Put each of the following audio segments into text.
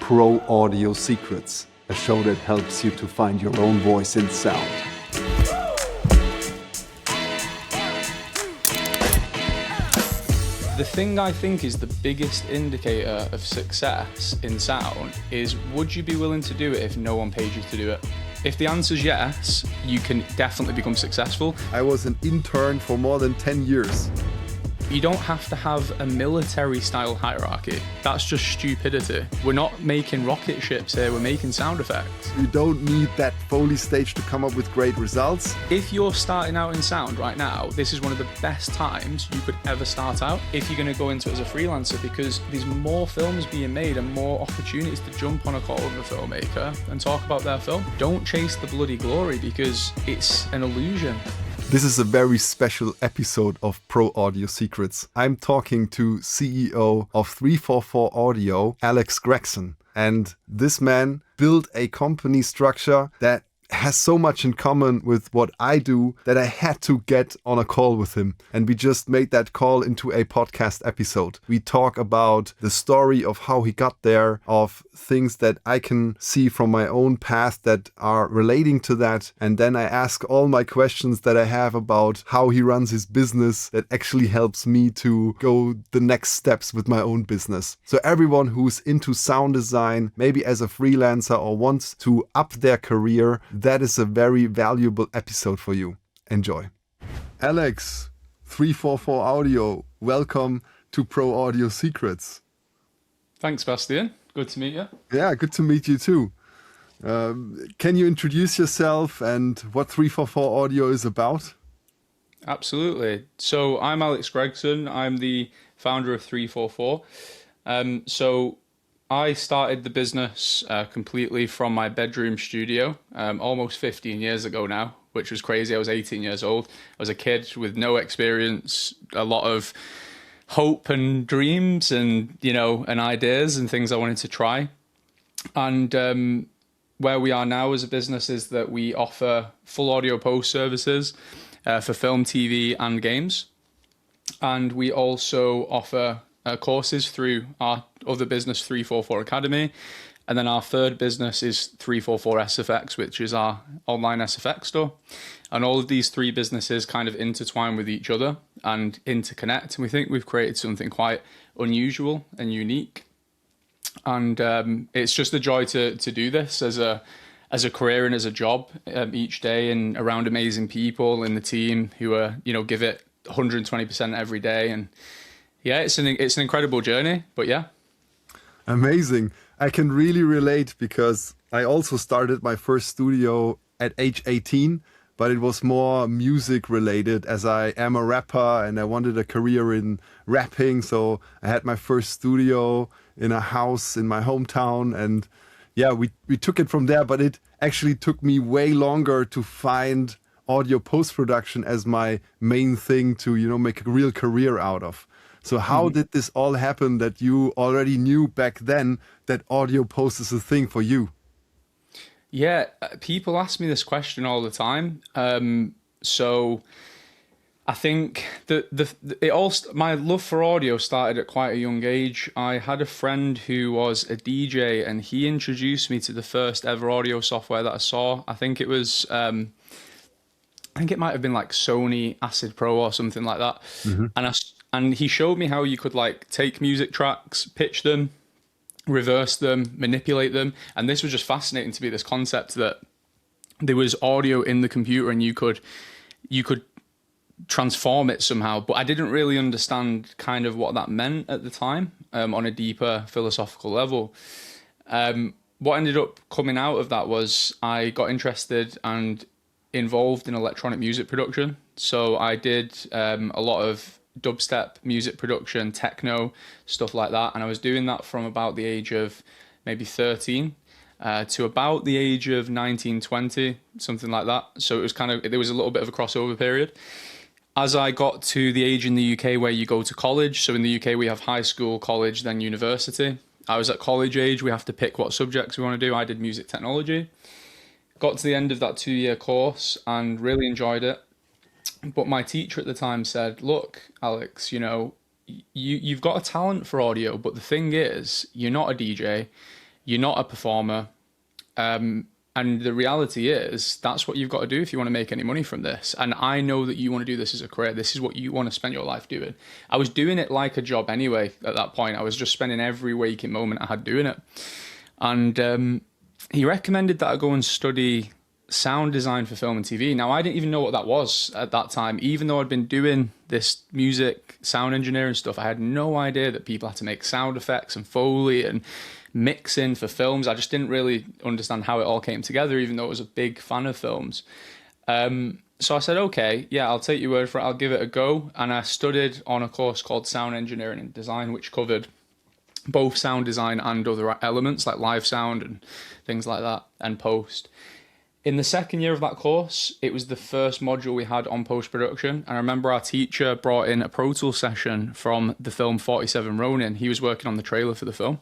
Pro Audio Secrets, a show that helps you to find your own voice in sound. The thing I think is the biggest indicator of success in sound is, would you be willing to do it if no one paid you to do it? If the answer is yes, you can definitely become successful. I was an intern for more than 10 years. You don't have to have a military style hierarchy. That's just stupidity. We're not making rocket ships here, we're making sound effects. You don't need that Foley stage to come up with great results. If you're starting out in sound right now, this is one of the best times you could ever start out if you're going to go into it as a freelancer, because there's more films being made and more opportunities to jump on a call with a filmmaker and talk about their film. Don't chase the bloody glory, because it's an illusion. This is a very special episode of Pro Audio Secrets. I'm talking to CEO of 344 Audio, Alex Gregson. And this man built a company structure that has so much in common with what I do that I had to get on a call with him. And we just made that call into a podcast episode. We talk about the story of how he got there, of things that I can see from my own past that are relating to that. And then I ask all my questions that I have about how he runs his business that actually helps me to go the next steps with my own business. So everyone who's into sound design, maybe as a freelancer or wants to up their career, that is a very valuable episode for you. Enjoy. Alex, 344 Audio, welcome to Pro Audio Secrets. Thanks, Bastian. Good to meet you. Yeah, good to meet you too. Can you introduce yourself and what 344 Audio is about? Absolutely. So I'm Alex Gregson. I'm the founder of 344. So I started the business completely from my bedroom studio almost 15 years ago now, which was crazy. I was 18 years old. I was a kid with no experience, a lot of hope and dreams and, and ideas and things I wanted to try. And where we are now as a business is that we offer full audio post services for film, TV and games. And we also offer courses through our other business, 344 Academy. And then our third business is 344 SFX, which is our online SFX store. And all of these three businesses kind of intertwine with each other and interconnect. And we think we've created something quite unusual and unique. And it's just a joy to do this as a career and as a job each day, and around amazing people in the team who are, give it 120% every day. And yeah, it's an incredible journey, but yeah. Amazing. I can really relate because I also started my first studio at age 18, but it was more music related, as I am a rapper and I wanted a career in rapping. So I had my first studio in a house in my hometown, and yeah, we took it from there, but it actually took me way longer to find audio post-production as my main thing to, make a real career out of. So how did this all happen that you already knew back then that audio post is a thing for you? Yeah, people ask me this question all the time. So I think my love for audio started at quite a young age. I had a friend who was a DJ and he introduced me to the first ever audio software that I saw. I think it was, I think it might have been like Sony Acid Pro or something like that. Mm-hmm. And he showed me how you could take music tracks, pitch them, reverse them, manipulate them. And this was just fascinating to me, this concept that there was audio in the computer and you could transform it somehow. But I didn't really understand kind of what that meant at the time on a deeper philosophical level. What ended up coming out of that was I got interested and involved in electronic music production. So I did a lot of dubstep music production, techno, stuff like that. And I was doing that from about the age of maybe 13 to about the age of 19, 20, something like that. So it was there was a little bit of a crossover period. As I got to the age in the UK where you go to college, so in the UK we have high school, college, then university. I was at college age, we have to pick what subjects we want to do. I did music technology. Got to the end of that 2-year course and really enjoyed it. But my teacher at the time said, look, Alex, you've got a talent for audio, but the thing is, you're not a DJ. You're not a performer. And the reality is that's what you've got to do if you want to make any money from this. And I know that you want to do this as a career. This is what you want to spend your life doing. I was doing it like a job anyway at that point. I was just spending every waking moment I had doing it. And he recommended that I go and study sound design for film and TV. Now, I didn't even know what that was at that time. Even though I'd been doing this music, sound engineering stuff, I had no idea that people had to make sound effects and Foley and mixing for films. I just didn't really understand how it all came together, even though I was a big fan of films. So I said, okay, yeah, I'll take your word for it. I'll give it a go. And I studied on a course called Sound Engineering and Design, which covered both sound design and other elements like live sound and things like that, and post. In the second year of that course, it was the first module we had on post-production. And I remember our teacher brought in a Pro Tools session from the film 47 Ronin. He was working on the trailer for the film.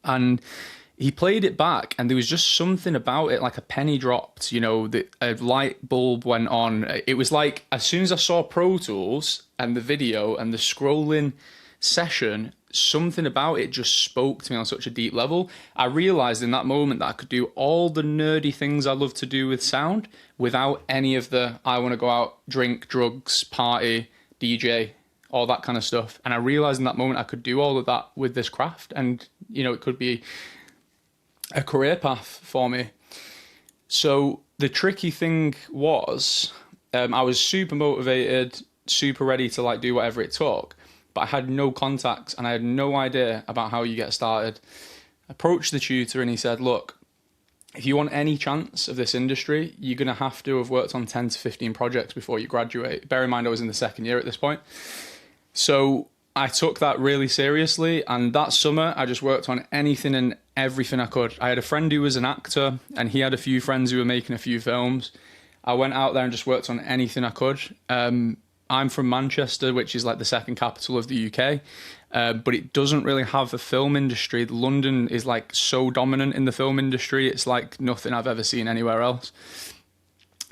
And he played it back, and there was just something about it, like a penny dropped, you know, a light bulb went on. It was like, as soon as I saw Pro Tools and the video and the scrolling session, something about it just spoke to me on such a deep level. I realized in that moment that I could do all the nerdy things I love to do with sound without any of the, I want to go out, drink, drugs, party, DJ, all that kind of stuff. And I realized in that moment I could do all of that with this craft, and you know, it could be a career path for me. So the tricky thing was, I was super motivated, super ready to like do whatever it took, but I had no contacts and I had no idea about how you get started. I approached the tutor and he said, look, if you want any chance of this industry, you're going to have to have worked on 10 to 15 projects before you graduate. Bear in mind, I was in the second year at this point. So I took that really seriously, and that summer I just worked on anything and everything I could. I had a friend who was an actor, and he had a few friends who were making a few films. I went out there and just worked on anything I could. I'm from Manchester, which is like the second capital of the UK, but it doesn't really have a film industry. London is like so dominant in the film industry. It's like nothing I've ever seen anywhere else.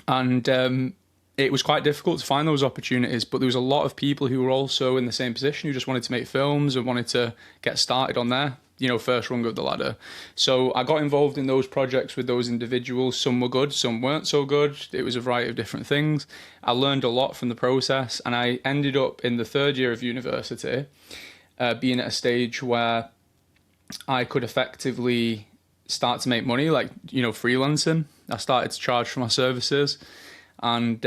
And it was quite difficult to find those opportunities, but there was a lot of people who were also in the same position who just wanted to make films and wanted to get started on their, you know, first rung of the ladder. So I got involved in those projects with those individuals. Some were good, some weren't so good. It was a variety of different things. I learned a lot from the process, and I ended up in the third year of university being at a stage where I could effectively start to make money, like, you know, freelancing. I started to charge for my services. And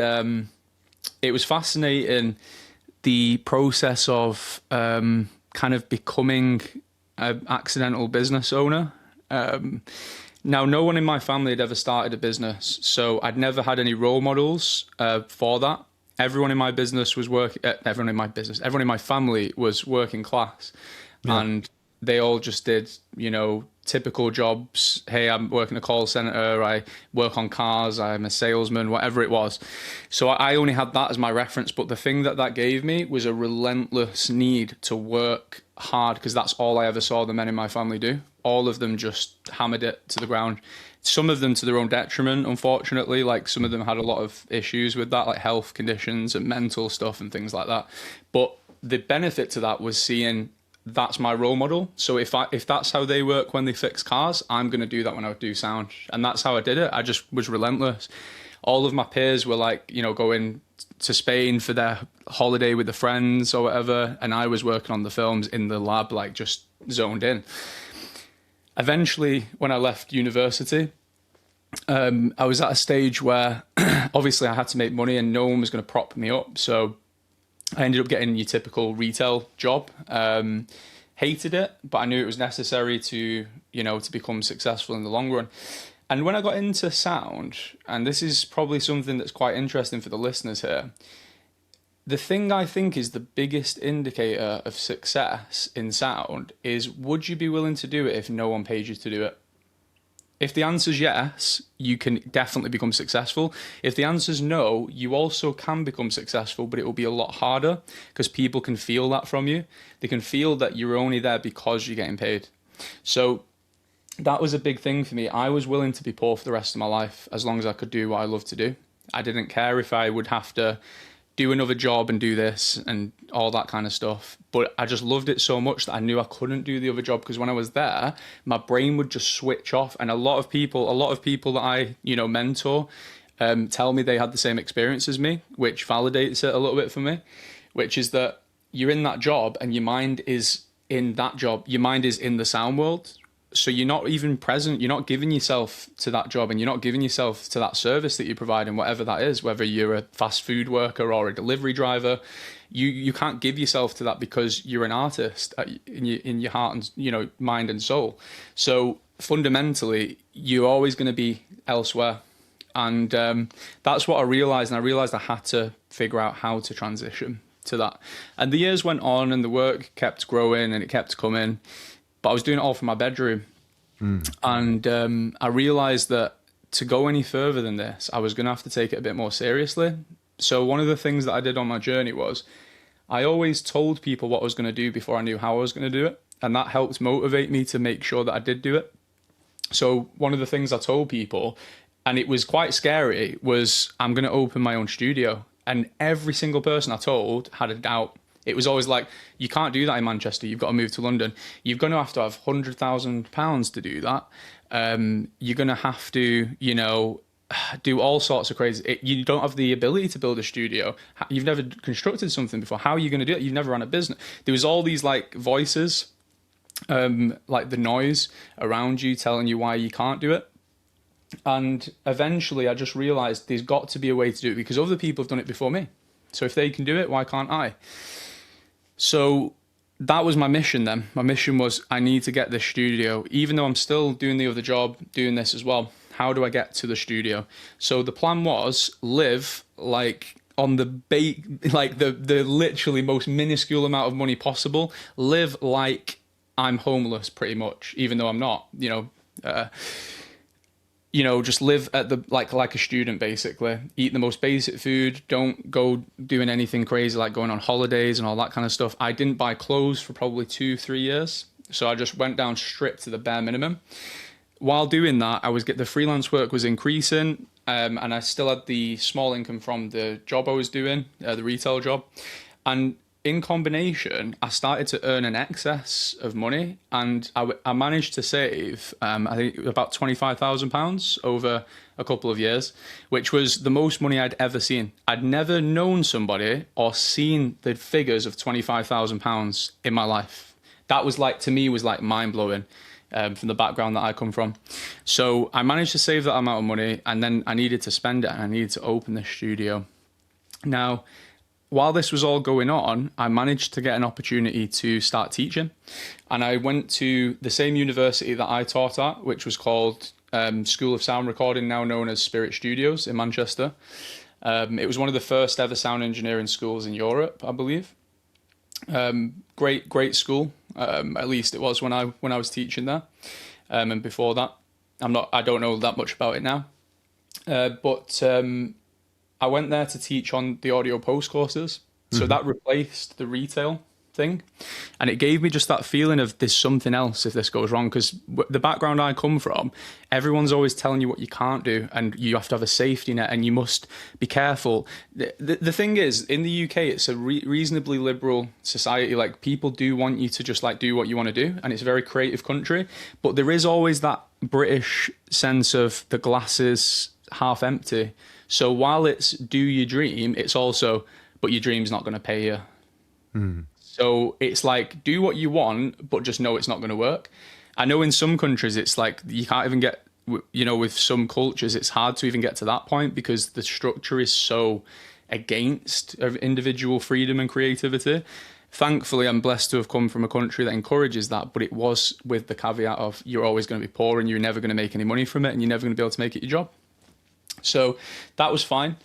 it was fascinating, the process of kind of becoming an accidental business owner. Now, no one in my family had ever started a business, so I'd never had any role models for that. Everyone in my business was everyone in my family was working class, and they all just did, you know, typical jobs. Hey, I'm working a call center, I work on cars, I'm a salesman, whatever it was. So I only had that as my reference, but the thing that gave me was a relentless need to work hard, because that's all I ever saw the men in my family do. All of them just hammered it to the ground. Some of them to their own detriment, unfortunately. Like, some of them had a lot of issues with that, like health conditions and mental stuff and things like that. But the benefit to that was seeing that's my role model. So if that's how they work when they fix cars, I'm going to do that when I do sound. And that's how I did it. I just was relentless. All of my peers were like, you know, going to Spain for their holiday with the friends or whatever. And I was working on the films in the lab, like just zoned in. Eventually, when I left university, I was at a stage where obviously I had to make money and no one was going to prop me up. So I ended up getting your typical retail job. Hated it, but I knew it was necessary to, you know, to become successful in the long run. And when I got into sound, and this is probably something that's quite interesting for the listeners here, the thing I think is the biggest indicator of success in sound is, would you be willing to do it if no one paid you to do it? If the answer's yes, you can definitely become successful. If the answer's no, you also can become successful, but it will be a lot harder because people can feel that from you. They can feel that you're only there because you're getting paid. So that was a big thing for me. I was willing to be poor for the rest of my life as long as I could do what I love to do. I didn't care if I would have to do another job and do this and all that kind of stuff. But I just loved it so much that I knew I couldn't do the other job, because when I was there, my brain would just switch off. And a lot of people that I, mentor, tell me they had the same experience as me, which validates it a little bit for me, which is that you're in that job and your mind is in that job. Your mind is in the sound world. So you're not even present. You're not giving yourself to that job, and you're not giving yourself to that service that you provide, and whatever that is, whether you're a fast food worker or a delivery driver, you can't give yourself to that because you're an artist in your heart and, mind and soul. So fundamentally, you're always going to be elsewhere. And that's what I realized. And I realized I had to figure out how to transition to that. And the years went on and the work kept growing and it kept coming. But I was doing it all from my bedroom. And I realized that to go any further than this, I was going to have to take it a bit more seriously. So one of the things that I did on my journey was I always told people what I was going to do before I knew how I was going to do it. And that helped motivate me to make sure that I did do it. So one of the things I told people, and it was quite scary, was I'm going to open my own studio. And every single person I told had a doubt. It was always like, you can't do that in Manchester. You've got to move to London. You're going to have £100,000 to do that. You're going to have to, do all sorts of crazy. You don't have the ability to build a studio. You've never constructed something before. How are you going to do it? You've never run a business. There was all these like voices, like the noise around you telling you why you can't do it. And eventually I just realized there's got to be a way to do it because other people have done it before me. So if they can do it, why can't I? So that was my mission then. My mission was I need to get this studio, even though I'm still doing the other job, doing this as well. How do I get to the studio? So the plan was live like on the the literally most minuscule amount of money possible. Live like I'm homeless pretty much, even though I'm not, just live at the like a student basically. Eat the most basic food. Don't go doing anything crazy like going on holidays and all that kind of stuff. I didn't buy clothes for probably 2-3 years, so I just went down stripped to the bare minimum. While doing that, the freelance work was increasing, and I still had the small income from the job I was doing, the retail job, and in combination, I started to earn an excess of money, and I managed to save, I think, about £25,000 over a couple of years, which was the most money I'd ever seen. I'd never known somebody or seen the figures of £25,000 in my life. That was to me, was mind blowing. From the background that I come from. So I managed to save that amount of money, and then I needed to spend it, and I needed to open this studio. Now, while this was all going on, I managed to get an opportunity to start teaching. And I went to the same university that I taught at, which was called School of Sound Recording, now known as Spirit Studios in Manchester. It was one of the first ever sound engineering schools in Europe, I believe. Great school. At least it was when I was teaching there. And before that, I don't know that much about it now. But I went there to teach on the audio post courses. So that replaced the retail thing. And it gave me just that feeling of there's something else if this goes wrong. Because the background I come from, everyone's always telling you what you can't do, and you have to have a safety net, and you must be careful. The thing is, in the UK, it's a reasonably liberal society. Like, people do want you to just do what you want to do, and it's a very creative country. But there is always that British sense of the glass is half empty. So while it's do your dream, it's also, but your dream's not going to pay you. So it's do what you want, but just know it's not going to work. I know in some countries it's you can't even get, with some cultures, it's hard to even get to that point because the structure is so against individual freedom and creativity. Thankfully, I'm blessed to have come from a country that encourages that, but it was with the caveat of you're always going to be poor and you're never going to make any money from it, and you're never going to be able to make it your job. So that was fine.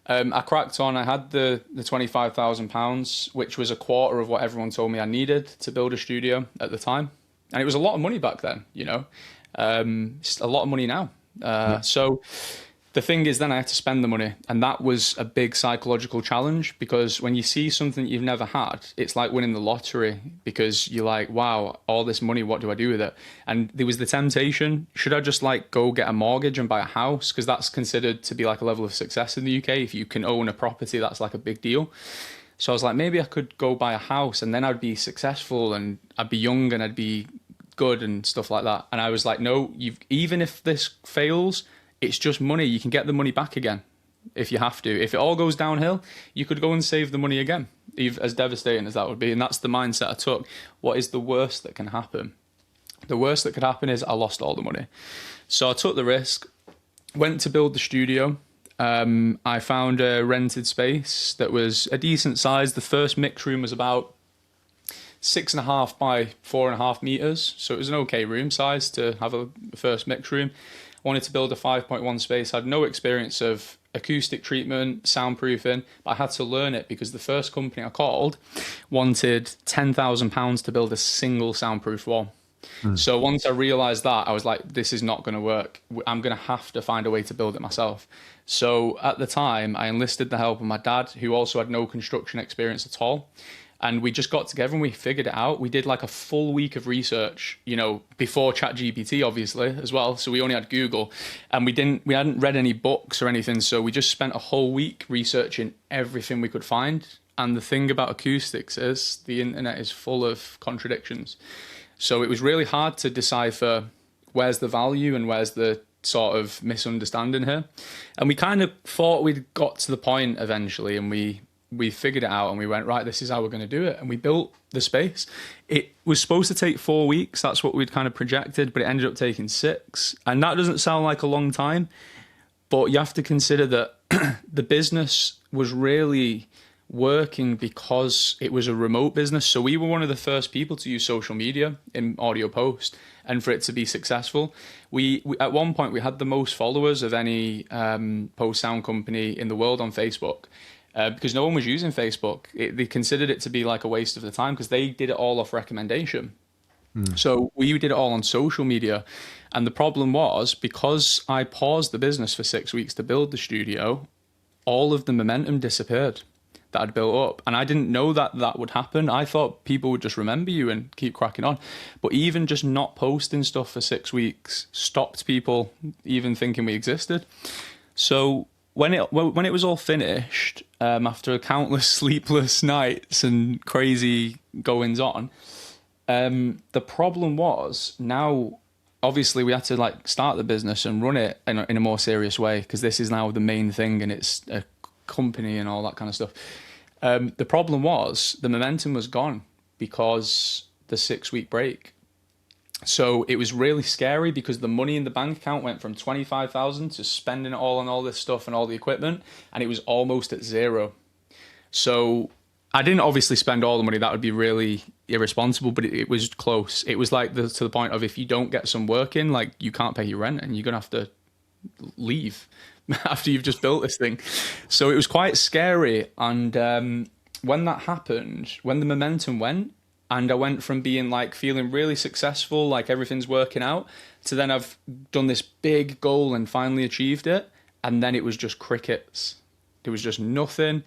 I cracked on. I had the £25,000, which was a quarter of what everyone told me I needed to build a studio at the time. And it was a lot of money back then, it's a lot of money now. So the thing is, then I had to spend the money, and that was a big psychological challenge, because when you see something that you've never had, it's like winning the lottery, because you're like, wow, all this money, what do I do with it? And there was the temptation, should I just like go get a mortgage and buy a house? Because that's considered to be like a level of success in the UK. If you can own a property, that's like a big deal. So I was like, maybe I could go buy a house and then I'd be successful and I'd be young and I'd be good and stuff like that. And I was like, no, even if this fails, it's just money. You can get the money back again if you have to. If it all goes downhill, you could go and save the money again, as devastating as that would be. And that's the mindset I took. What is the worst that can happen? The worst that could happen is I lost all the money. So I took the risk, went to build the studio. I found a rented space that was a decent size. The first mix room was about 6.5 by 4.5 meters. So it was an okay room size to have a first mix room. I wanted to build a 5.1 space. I had no experience of acoustic treatment, soundproofing, but I had to learn it because the first company I called wanted £10,000 to build a single soundproof wall. So once I realized that, I was like, this is not going to work. I'm going to have to find a way to build it myself. So at the time, I enlisted the help of my dad, who also had no construction experience at all. And we just got together and we figured it out. We did like a full week of research, before ChatGPT, obviously, as well. So we only had Google, and we hadn't read any books or anything. So we just spent a whole week researching everything we could find. And the thing about acoustics is the internet is full of contradictions. So it was really hard to decipher where's the value and where's the sort of misunderstanding here. And we kind of thought we'd got to the point eventually, and we figured it out and we went, right, this is how we're going to do it. And we built the space. It was supposed to take 4 weeks. That's what we'd kind of projected, but it ended up taking 6. And that doesn't sound like a long time, but you have to consider that the business was really working because it was a remote business. So we were one of the first people to use social media in audio post, and for it to be successful, we at one point we had the most followers of any post sound company in the world on Facebook. Because no one was using Facebook. They considered it to be like a waste of the time because they did it all off recommendation. So we did it all on social media. And the problem was, because I paused the business for 6 weeks to build the studio, all of the momentum disappeared that I'd built up. And I didn't know that would happen. I thought people would just remember you and keep cracking on. But even just not posting stuff for 6 weeks stopped people even thinking we existed. So when it was all finished, after countless sleepless nights and crazy goings on, the problem was, now obviously we had to like start the business and run it in a more serious way, because this is now the main thing and it's a company and all that kind of stuff. The problem was the momentum was gone because the 6 week break. So it was really scary because the money in the bank account went from 25,000 to spending it all on all this stuff and all the equipment, and it was almost at zero. So I didn't obviously spend all the money. That would be really irresponsible, but it was close. It was like to the point of, if you don't get some work in, like, you can't pay your rent and you're going to have to leave after you've just built this thing. So it was quite scary. And when that happened, when the momentum went, and I went from being like feeling really successful, like everything's working out, to then I've done this big goal and finally achieved it. And then it was just crickets. There was just nothing.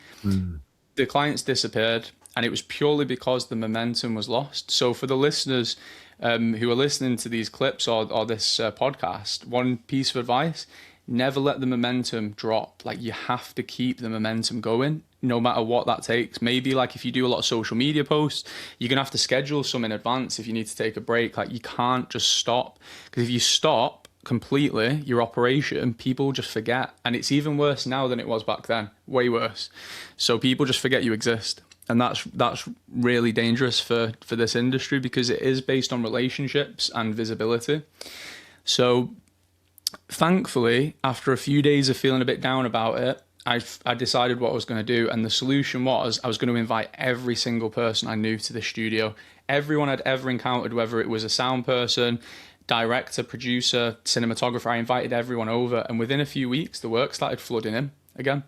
The clients disappeared, and it was purely because the momentum was lost. So for the listeners who are listening to these clips or this podcast, one piece of advice: never let the momentum drop. Like, you have to keep the momentum going, no matter what that takes. Maybe like if you do a lot of social media posts, you're going to have to schedule some in advance if you need to take a break. Like, you can't just stop, because if you stop completely your operation, people just forget. And it's even worse now than it was back then, way worse. So people just forget you exist. And that's really dangerous for this industry, because it is based on relationships and visibility. So thankfully, after a few days of feeling a bit down about it, I decided what I was going to do. And the solution was, I was going to invite every single person I knew to the studio. Everyone I'd ever encountered, whether it was a sound person, director, producer, cinematographer, I invited everyone over. And within a few weeks, the work started flooding in again.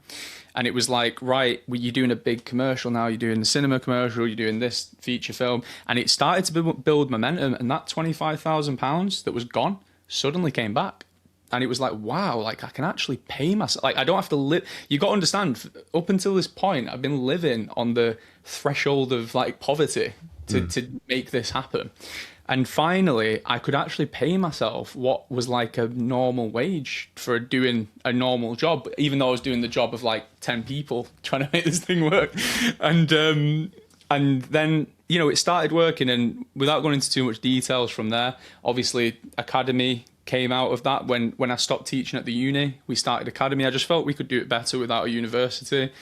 And it was like, right, you're doing a big commercial now, you're doing the cinema commercial, you're doing this feature film. And it started to build momentum. And that £25,000 that was gone suddenly came back. And it was like, wow, like I can actually pay myself. Like I don't have to live. You got to understand, up until this point, I've been living on the threshold of like poverty to make this happen. And finally, I could actually pay myself what was like a normal wage for doing a normal job, even though I was doing the job of like 10 people trying to make this thing work. And then, you know, it started working. And without going into too much details from there, obviously, Academy came out of that. When I stopped teaching at the uni, we started Academy. I just felt we could do it better without a university.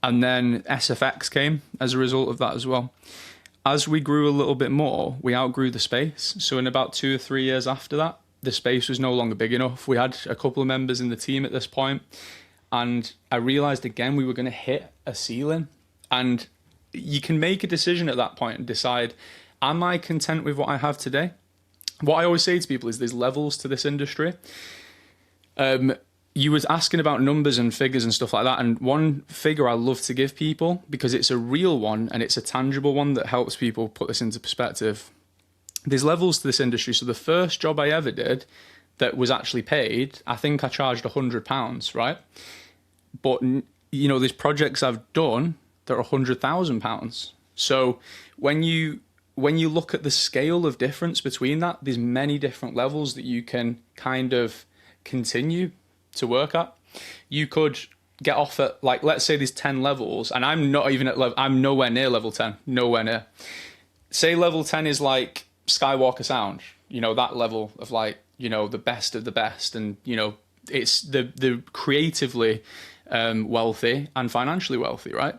And then SFX came as a result of that as well. As we grew a little bit more, we outgrew the space. So in about 2 or 3 years after that, the space was no longer big enough. We had a couple of members in the team at this point, and I realized again we were going to hit a ceiling. And you can make a decision at that point and decide, am I content with what I have today? What I always say to people is there's levels to this industry. You was asking about numbers and figures and stuff like that. And one figure I love to give people, because it's a real one and it's a tangible one that helps people put this into perspective. There's levels to this industry. So the first job I ever did that was actually paid, I think I charged £100, right? But, you know, there's projects I've done that are £100,000. So when you look at the scale of difference between that, there's many different levels that you can kind of continue to work at. You could get off at, like, let's say there's 10 levels, and I'm not even at level, I'm nowhere near level 10, nowhere near. Say level 10 is like Skywalker Sound, you know, that level of like, you know, the best of the best, and, you know, it's the creatively wealthy and financially wealthy, right?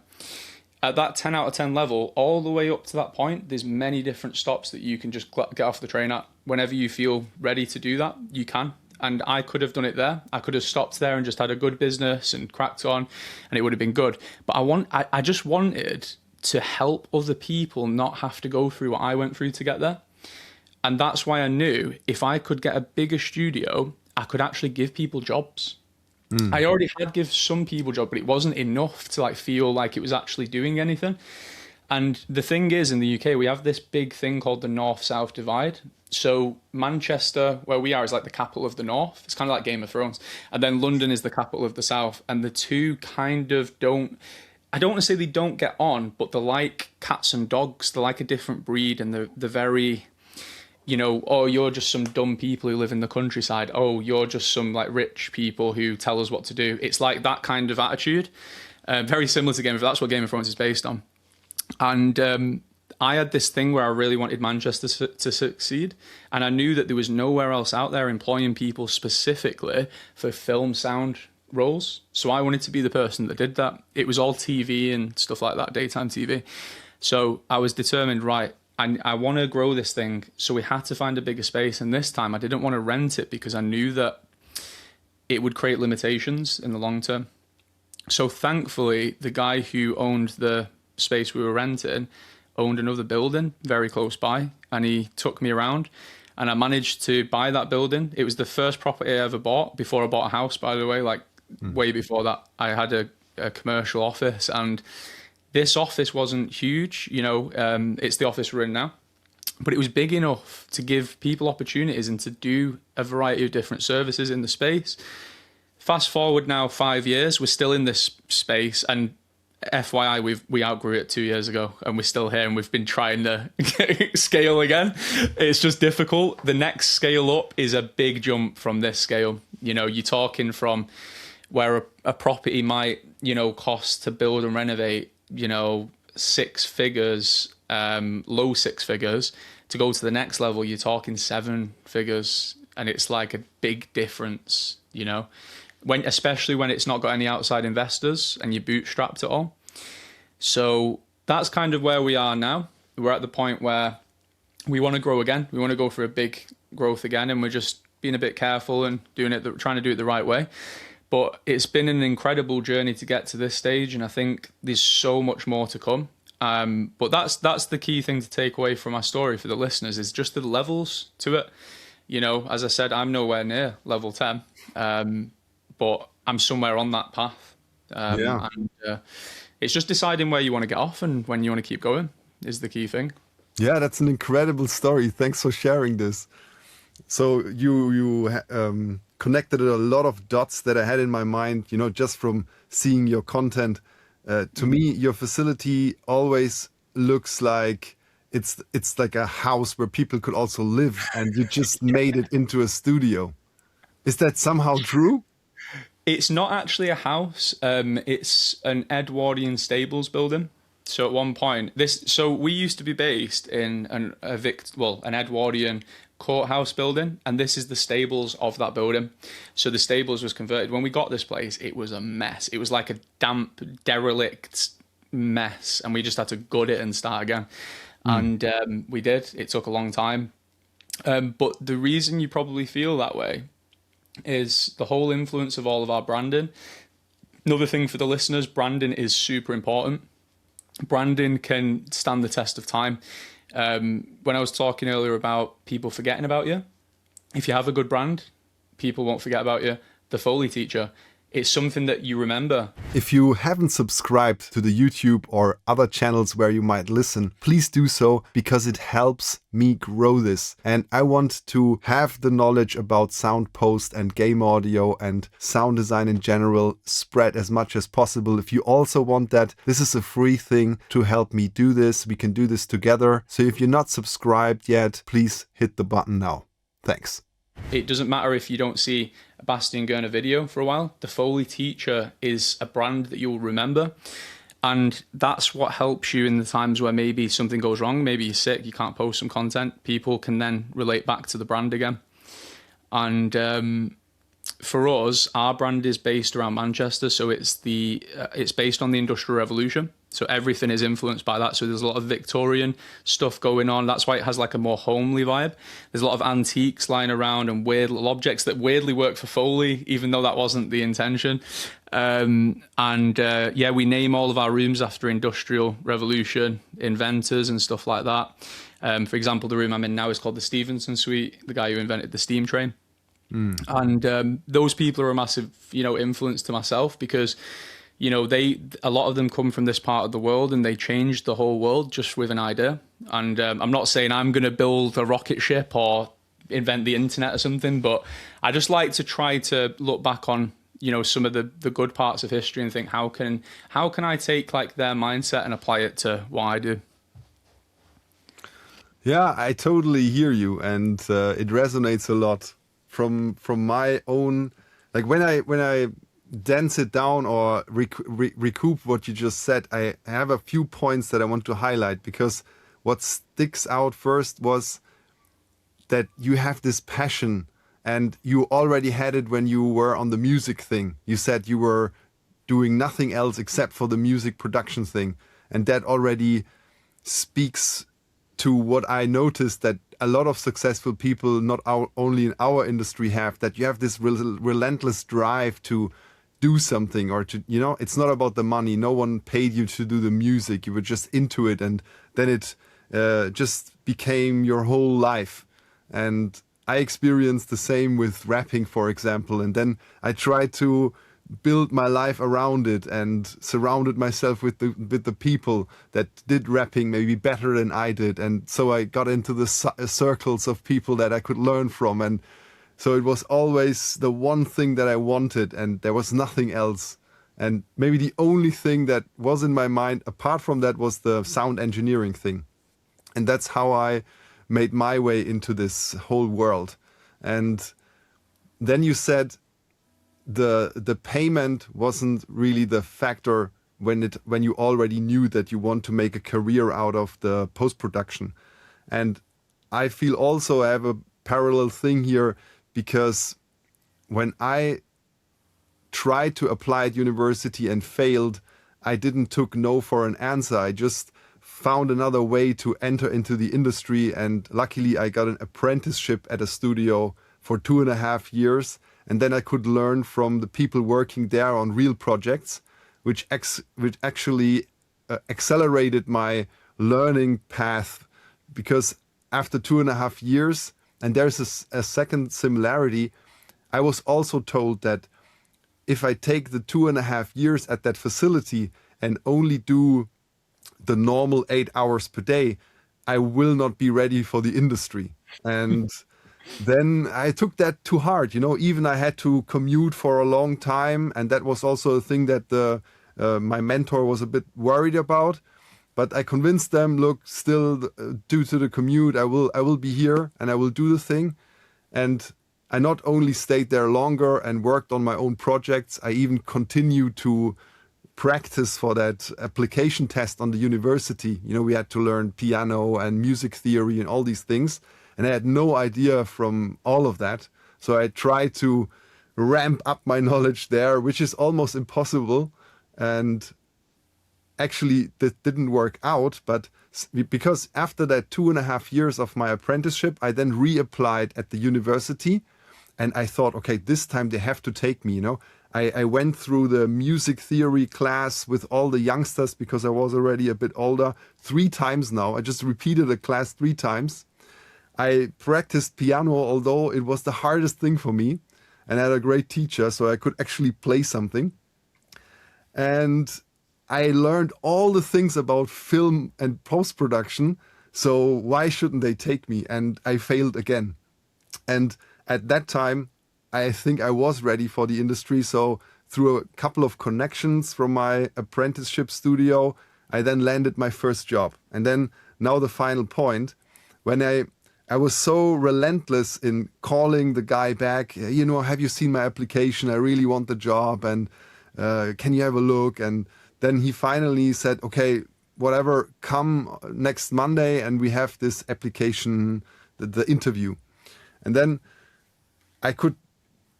At that 10 out of 10 level, all the way up to that point, there's many different stops that you can just get off the train at. Whenever you feel ready to do that, you can. And I could have done it there. I could have stopped there and just had a good business and cracked on, and it would have been good. But I just wanted to help other people not have to go through what I went through to get there. And that's why I knew if I could get a bigger studio, I could actually give people jobs. I already had give some people jobs, but it wasn't enough to like feel like it was actually doing anything. And the thing is, in the UK, we have this big thing called the North-South divide. So Manchester, where we are, is like the capital of the North. It's kind of like Game of Thrones. And then London is the capital of the South. And the two kind of don't, I don't want to say they don't get on, but they're like cats and dogs. They're like a different breed, and they're very, you know, oh, you're just some dumb people who live in the countryside. Oh, you're just some like rich people who tell us what to do. It's like that kind of attitude. Very similar to Game of Thrones. That's what Game of Thrones is based on. And I had this thing where I really wanted Manchester to succeed, and I knew that there was nowhere else out there employing people specifically for film sound roles. So I wanted to be the person that did that. It was all TV and stuff like that, daytime TV. So I was determined, right, I want to grow this thing. So we had to find a bigger space, and this time I didn't want to rent it because I knew that it would create limitations in the long term. So thankfully, the guy who owned the space we were renting owned another building very close by, and he took me around, and I managed to buy that building. It was the first property I ever bought before I bought a house, by the way. Like way before that, I had a commercial office, and this office wasn't huge, you know, it's the office we're in now, but it was big enough to give people opportunities and to do a variety of different services in the space. Fast forward now 5 years, we're still in this space, and FYI, we outgrew it 2 years ago, and we're still here, and we've been trying to scale again. It's just difficult. The next scale up is a big jump from this scale. You know, you're talking from where a property might, you know, cost to build and renovate, you know, 6 figures, low 6 figures. To go to the next level, you're talking 7 figures, and it's like a big difference, you know. Especially when it's not got any outside investors and you bootstrapped it all. So that's kind of where we are now. We're at the point where we want to grow again. We want to go for a big growth again, and we're just being a bit careful and trying to do it the right way. But it's been an incredible journey to get to this stage, and I think there's so much more to come. But that's the key thing to take away from my story for the listeners, is just the levels to it. You know, as I said, I'm nowhere near level 10. But I'm somewhere on that path. And it's just deciding where you want to get off and when you want to keep going is the key thing. Yeah, that's an incredible story. Thanks for sharing this. So you connected a lot of dots that I had in my mind, just from seeing your content. To me, your facility always looks like it's like a house where people could also live, and you just made it into a studio. Is that somehow true? It's not actually a house. It's an Edwardian stables building. So at one point, so we used to be based in an Edwardian courthouse building, and this is the stables of that building. So the stables was converted. When we got this place, it was a mess. It was like a damp, derelict mess, and we just had to gut it and start again. And we did. It took a long time. But the reason you probably feel that way is the whole influence of all of our branding. Another thing for the listeners, branding is super important. Branding can stand the test of time. When I was talking earlier about people forgetting about you, if you have a good brand, people won't forget about you. The Foley teacher, it's something that you remember. If you haven't subscribed to the YouTube or other channels where you might listen, please do so, because it helps me grow this. And I want to have the knowledge about sound post and game audio and sound design in general spread as much as possible. If you also want that, this is a free thing to help me do this. We can do this together. So if you're not subscribed yet, please hit the button now. Thanks. It doesn't matter if you don't see a Bastian Gerner video for a while. The Foley teacher is a brand that you'll remember. And that's what helps you in the times where maybe something goes wrong. Maybe you're sick, you can't post some content. People can then relate back to the brand again. And for us, our brand is based around Manchester. So it's based on the Industrial Revolution. So everything is influenced by that. So there's a lot of Victorian stuff going on. That's why it has like a more homely vibe. There's a lot of antiques lying around and weird little objects that weirdly work for Foley, even though that wasn't the intention. We name all of our rooms after Industrial Revolution inventors and stuff like that. For example, the room I'm in now is called the Stevenson Suite, the guy who invented the steam train. And those people are a massive, influence to myself, because a lot of them come from this part of the world, and they changed the whole world just with an idea. And I'm not saying I'm going to build a rocket ship or invent the internet or something, but I just like to try to look back on, some of the good parts of history and think, how can I take like their mindset and apply it to what I do? Yeah, I totally hear you, and it resonates a lot from my own, like when I dense it down or recoup what you just said, I have a few points that I want to highlight, because what sticks out first was that you have this passion, and you already had it when you were on the music thing. You said you were doing nothing else except for the music production thing, and that already speaks to what I noticed that a lot of successful people, not only in our industry, have, that you have this relentless drive to do something, or to, it's not about the money. No one paid you to do the music. You were just into it, and then it just became your whole life. And I experienced the same with rapping, for example. And then I tried to build my life around it and surrounded myself with the people that did rapping maybe better than I did. And so I got into the circles of people that I could learn from. And so it was always the one thing that I wanted, and there was nothing else. And maybe the only thing that was in my mind apart from that was the sound engineering thing. And that's how I made my way into this whole world. And then you said the payment wasn't really the factor when you already knew that you want to make a career out of the post-production. And I feel also I have a parallel thing here, because when I tried to apply at university and failed, I didn't took no for an answer. I just found another way to enter into the industry, and luckily I got an apprenticeship at a studio for 2.5 years, and then I could learn from the people working there on real projects, which actually accelerated my learning path, because after 2.5 years, and there's a second similarity, I was also told that if I take the 2.5 years at that facility and only do the normal 8 hours per day, I will not be ready for the industry. And then I took that to heart. Even I had to commute for a long time, and that was also a thing that my mentor was a bit worried about. But I convinced them, look, still due to the commute, I will be here and I will do the thing. And I not only stayed there longer and worked on my own projects, I even continued to practice for that application test on the university. We had to learn piano and music theory and all these things. And I had no idea from all of that. So I tried to ramp up my knowledge there, which is almost impossible. And actually, that didn't work out. But because after that 2.5 years of my apprenticeship, I then reapplied at the university. And I thought, okay, this time they have to take me. I went through the music theory class with all the youngsters because I was already a bit older 3 times now. I just repeated the class 3 times. I practiced piano, although it was the hardest thing for me. And I had a great teacher, so I could actually play something. And I learned all the things about film and post-production. So why shouldn't they take me? And I failed again. And at that time, I think I was ready for the industry. So through a couple of connections from my apprenticeship studio, I then landed my first job. And then now the final point, when I was so relentless in calling the guy back, have you seen my application? I really want the job. And can you have a look? And then he finally said, okay, whatever, come next Monday and we have this application, the interview. And then I could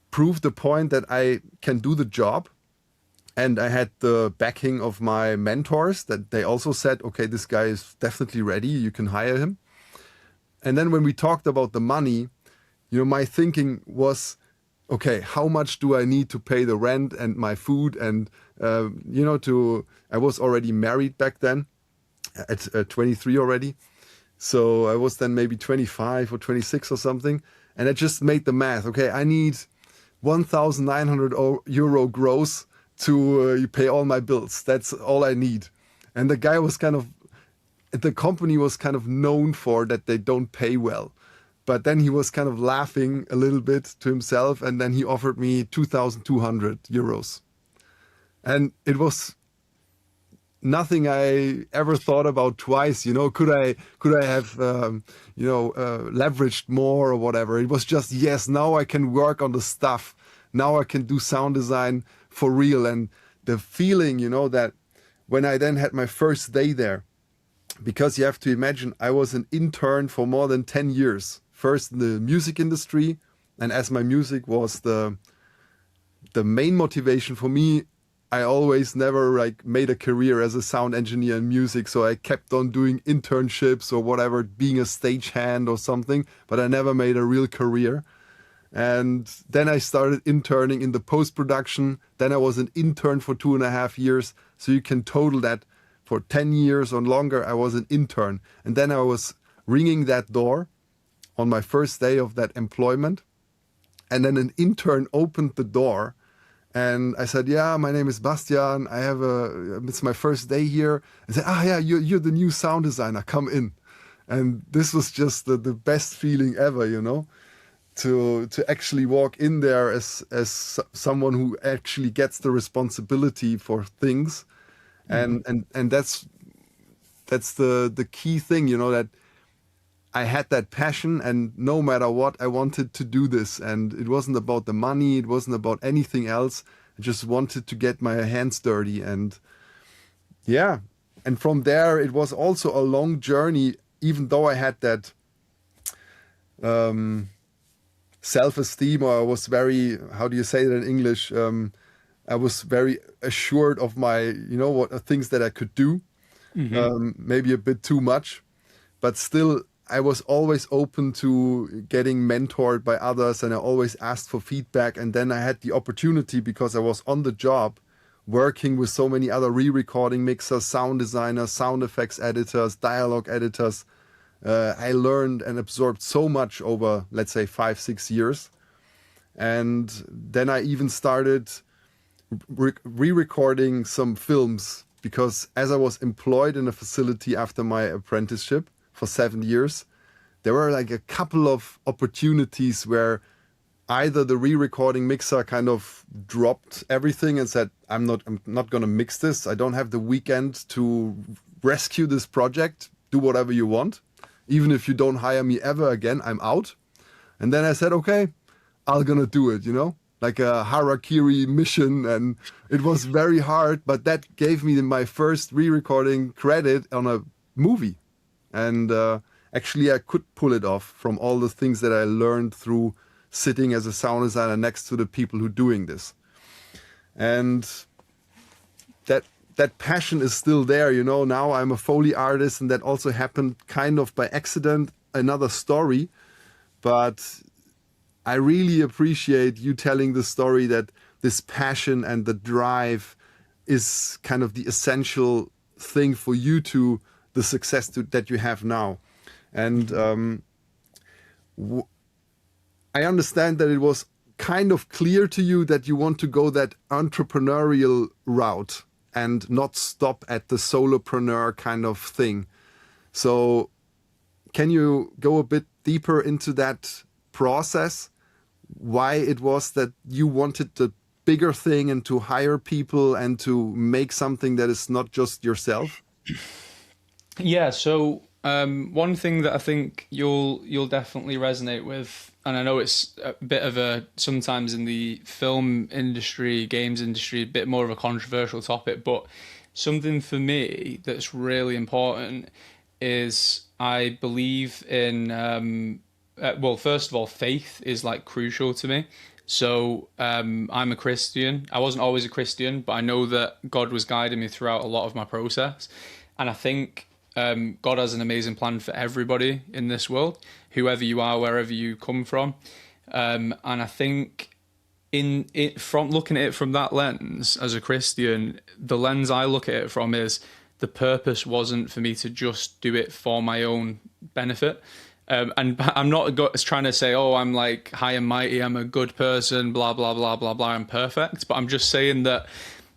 prove the point that I can do the job. And I had the backing of my mentors that they also said, okay, this guy is definitely ready. You can hire him. And then when we talked about the money, my thinking was, okay, how much do I need to pay the rent and my food? And, I was already married back then at 23 already. So I was then maybe 25 or 26 or something. And I just made the math. Okay, I need 1,900 euro gross to pay all my bills. That's all I need. And the guy was the company was kind of known for that they don't pay well. But then he was kind of laughing a little bit to himself. And then he offered me 2,200 euros. And it was nothing I ever thought about twice. Could I have, leveraged more or whatever? It was just, yes, now I can work on the stuff. Now I can do sound design for real. And the feeling, that when I then had my first day there, because you have to imagine, I was an intern for more than 10 years. First in the music industry. And as my music was the main motivation for me, I always never made a career as a sound engineer in music. So I kept on doing internships or whatever, being a stagehand or something, but I never made a real career. And then I started interning in the post-production. Then I was an intern for 2.5 years. So you can total that for 10 years or longer, I was an intern. And then I was ringing that door on my first day of that employment. And then an intern opened the door. And I said, yeah, my name is Bastian. It's my first day here. I said, yeah, you're the new sound designer. Come in. And this was just the best feeling ever, to actually walk in there as someone who actually gets the responsibility for things. And that's the key thing, that I had that passion, and no matter what, I wanted to do this. And it wasn't about the money. It wasn't about anything else. I just wanted to get my hands dirty. And yeah, and from there, it was also a long journey, even though I had that self-esteem, or I was very, how do you say that in English? I was very assured of my, what things that I could do. Maybe a bit too much, but still, I was always open to getting mentored by others, and I always asked for feedback. And then I had the opportunity, because I was on the job working with so many other re-recording mixers, sound designers, sound effects editors, dialogue editors. I learned and absorbed so much over, let's say, 5-6 years. And then I even started re-recording some films, because as I was employed in a facility after my apprenticeship for 7 years, there were like a couple of opportunities where either the re-recording mixer kind of dropped everything and said, I'm not going to mix this. I don't have the weekend to rescue this project. Do whatever you want. Even if you don't hire me ever again, I'm out. And then I said, okay, I'm going to do it, like a harakiri mission. And it was very hard, but that gave me my first re-recording credit on a movie. And actually, I could pull it off from all the things that I learned through sitting as a sound designer next to the people who are doing this. And that passion is still there, Now I'm a Foley artist, and that also happened kind of by accident, another story. But I really appreciate you telling the story that this passion and the drive is kind of the essential thing for you to the success that you have now. And I understand that it was kind of clear to you that you want to go that entrepreneurial route and not stop at the solopreneur kind of thing. So can you go a bit deeper into that process? Why it was that you wanted the bigger thing and to hire people and to make something that is not just yourself? Yeah, so one thing that I think you'll definitely resonate with, and I know it's a bit of a, sometimes in the film industry, games industry, a bit more of a controversial topic, but something for me that's really important is I believe in, well, first of all, faith is like crucial to me. So I'm a Christian. I wasn't always a Christian, but I know that God was guiding me throughout a lot of my process. And I think God has an amazing plan for everybody in this world, whoever you are, wherever you come from. And I think from looking at it from that lens as a Christian, the lens I look at it from is the purpose wasn't for me to just do it for my own benefit. And I'm not trying to say, oh, I'm like high and mighty, I'm a good person, blah, blah, blah, blah, blah, I'm perfect. But I'm just saying that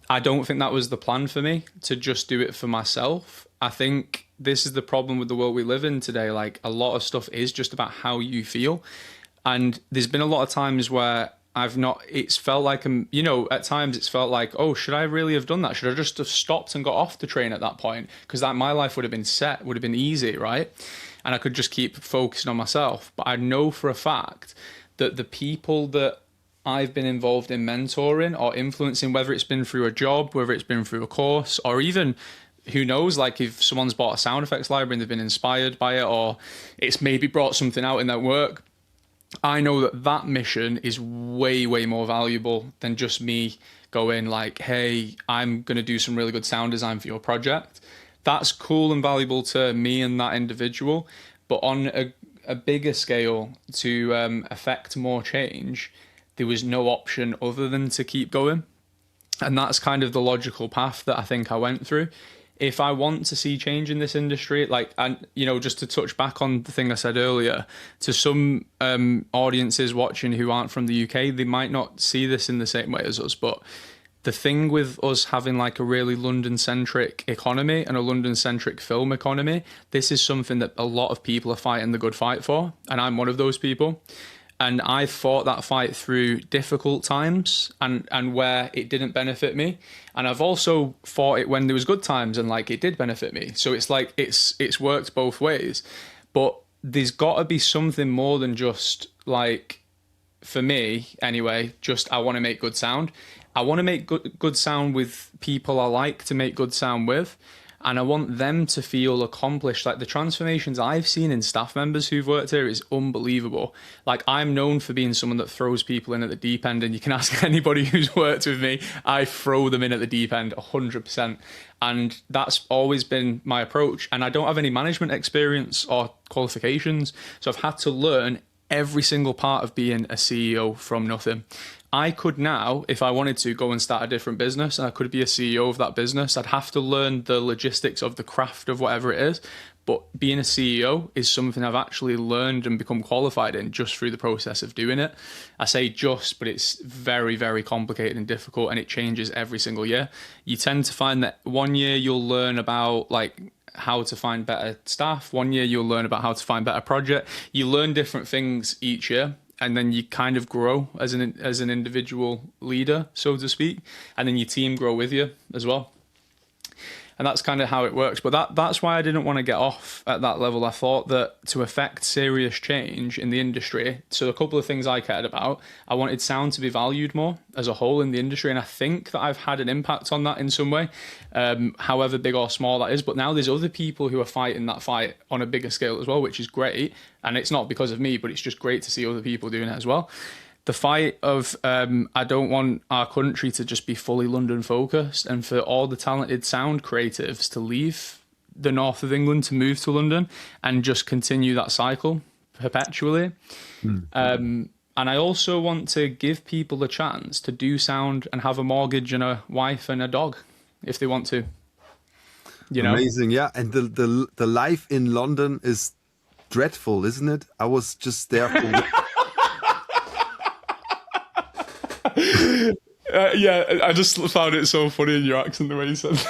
I don't think that was the plan for me to just do it for myself. I think this is the problem with the world we live in today. Like, a lot of stuff is just about how you feel. And there's been a lot of times where it's felt like, at times it's felt like, oh, should I really have done that? Should I just have stopped and got off the train at that point? Because my life would have been set, would have been easy, right? And I could just keep focusing on myself. But I know for a fact that the people that I've been involved in mentoring or influencing, whether it's been through a job, whether it's been through a course, or even, who knows, like if someone's bought a sound effects library and they've been inspired by it, or it's maybe brought something out in their work, I know that mission is way, way more valuable than just me going like, hey, I'm going to do some really good sound design for your project. That's cool and valuable to me and that individual. But on a bigger scale, to affect more change, there was no option other than to keep going. And that's kind of the logical path that I think I went through. If I want to see change in this industry, just to touch back on the thing I said earlier, to some audiences watching who aren't from the UK, they might not see this in the same way as us. But the thing with us having like a really London-centric economy and a London-centric film economy, this is something that a lot of people are fighting the good fight for. And I'm one of those people. And I fought that fight through difficult times and where it didn't benefit me. And I've also fought it when there was good times and like it did benefit me. So it's like it's worked both ways. But there's got to be something more than just like, for me anyway, just I want to make good sound. I want to make good sound with people I like to make good sound with. And I want them to feel accomplished. Like the transformations I've seen in staff members who've worked here is unbelievable. Like I'm known for being someone that throws people in at the deep end. And you can ask anybody who's worked with me, I throw them in at the deep end 100%. And that's always been my approach. And I don't have any management experience or qualifications. So I've had to learn every single part of being a CEO from nothing. I could now, if I wanted to, go and start a different business and I could be a CEO of that business. I'd have to learn the logistics of the craft of whatever it is. But being a CEO is something I've actually learned and become qualified in just through the process of doing it. I say just, but it's very, very complicated and difficult, and it changes every single year. You tend to find that one year you'll learn about like how to find better staff. One year you'll learn about how to find better project. You learn different things each year, and then you kind of grow as an individual leader, so to speak, and then your team grow with you as well. And that's kind of how it works. But that's why I didn't want to get off at that level. I thought that to affect serious change in the industry, so a couple of things I cared about, I wanted sound to be valued more as a whole in the industry. And I think that I've had an impact on that in some way, however big or small that is. But now there's other people who are fighting that fight on a bigger scale as well, which is great. And it's not because of me, but it's just great to see other people doing it as well. The fight of I don't want our country to just be fully London focused, and for all the talented sound creatives to leave the north of England to move to London and just continue that cycle perpetually. And I also want to give people a chance to do sound and have a mortgage and a wife and a dog if they want to. You know? Amazing, yeah. And the life in London is dreadful, isn't it? I was just there for yeah, I just found it so funny in your accent the way you said that.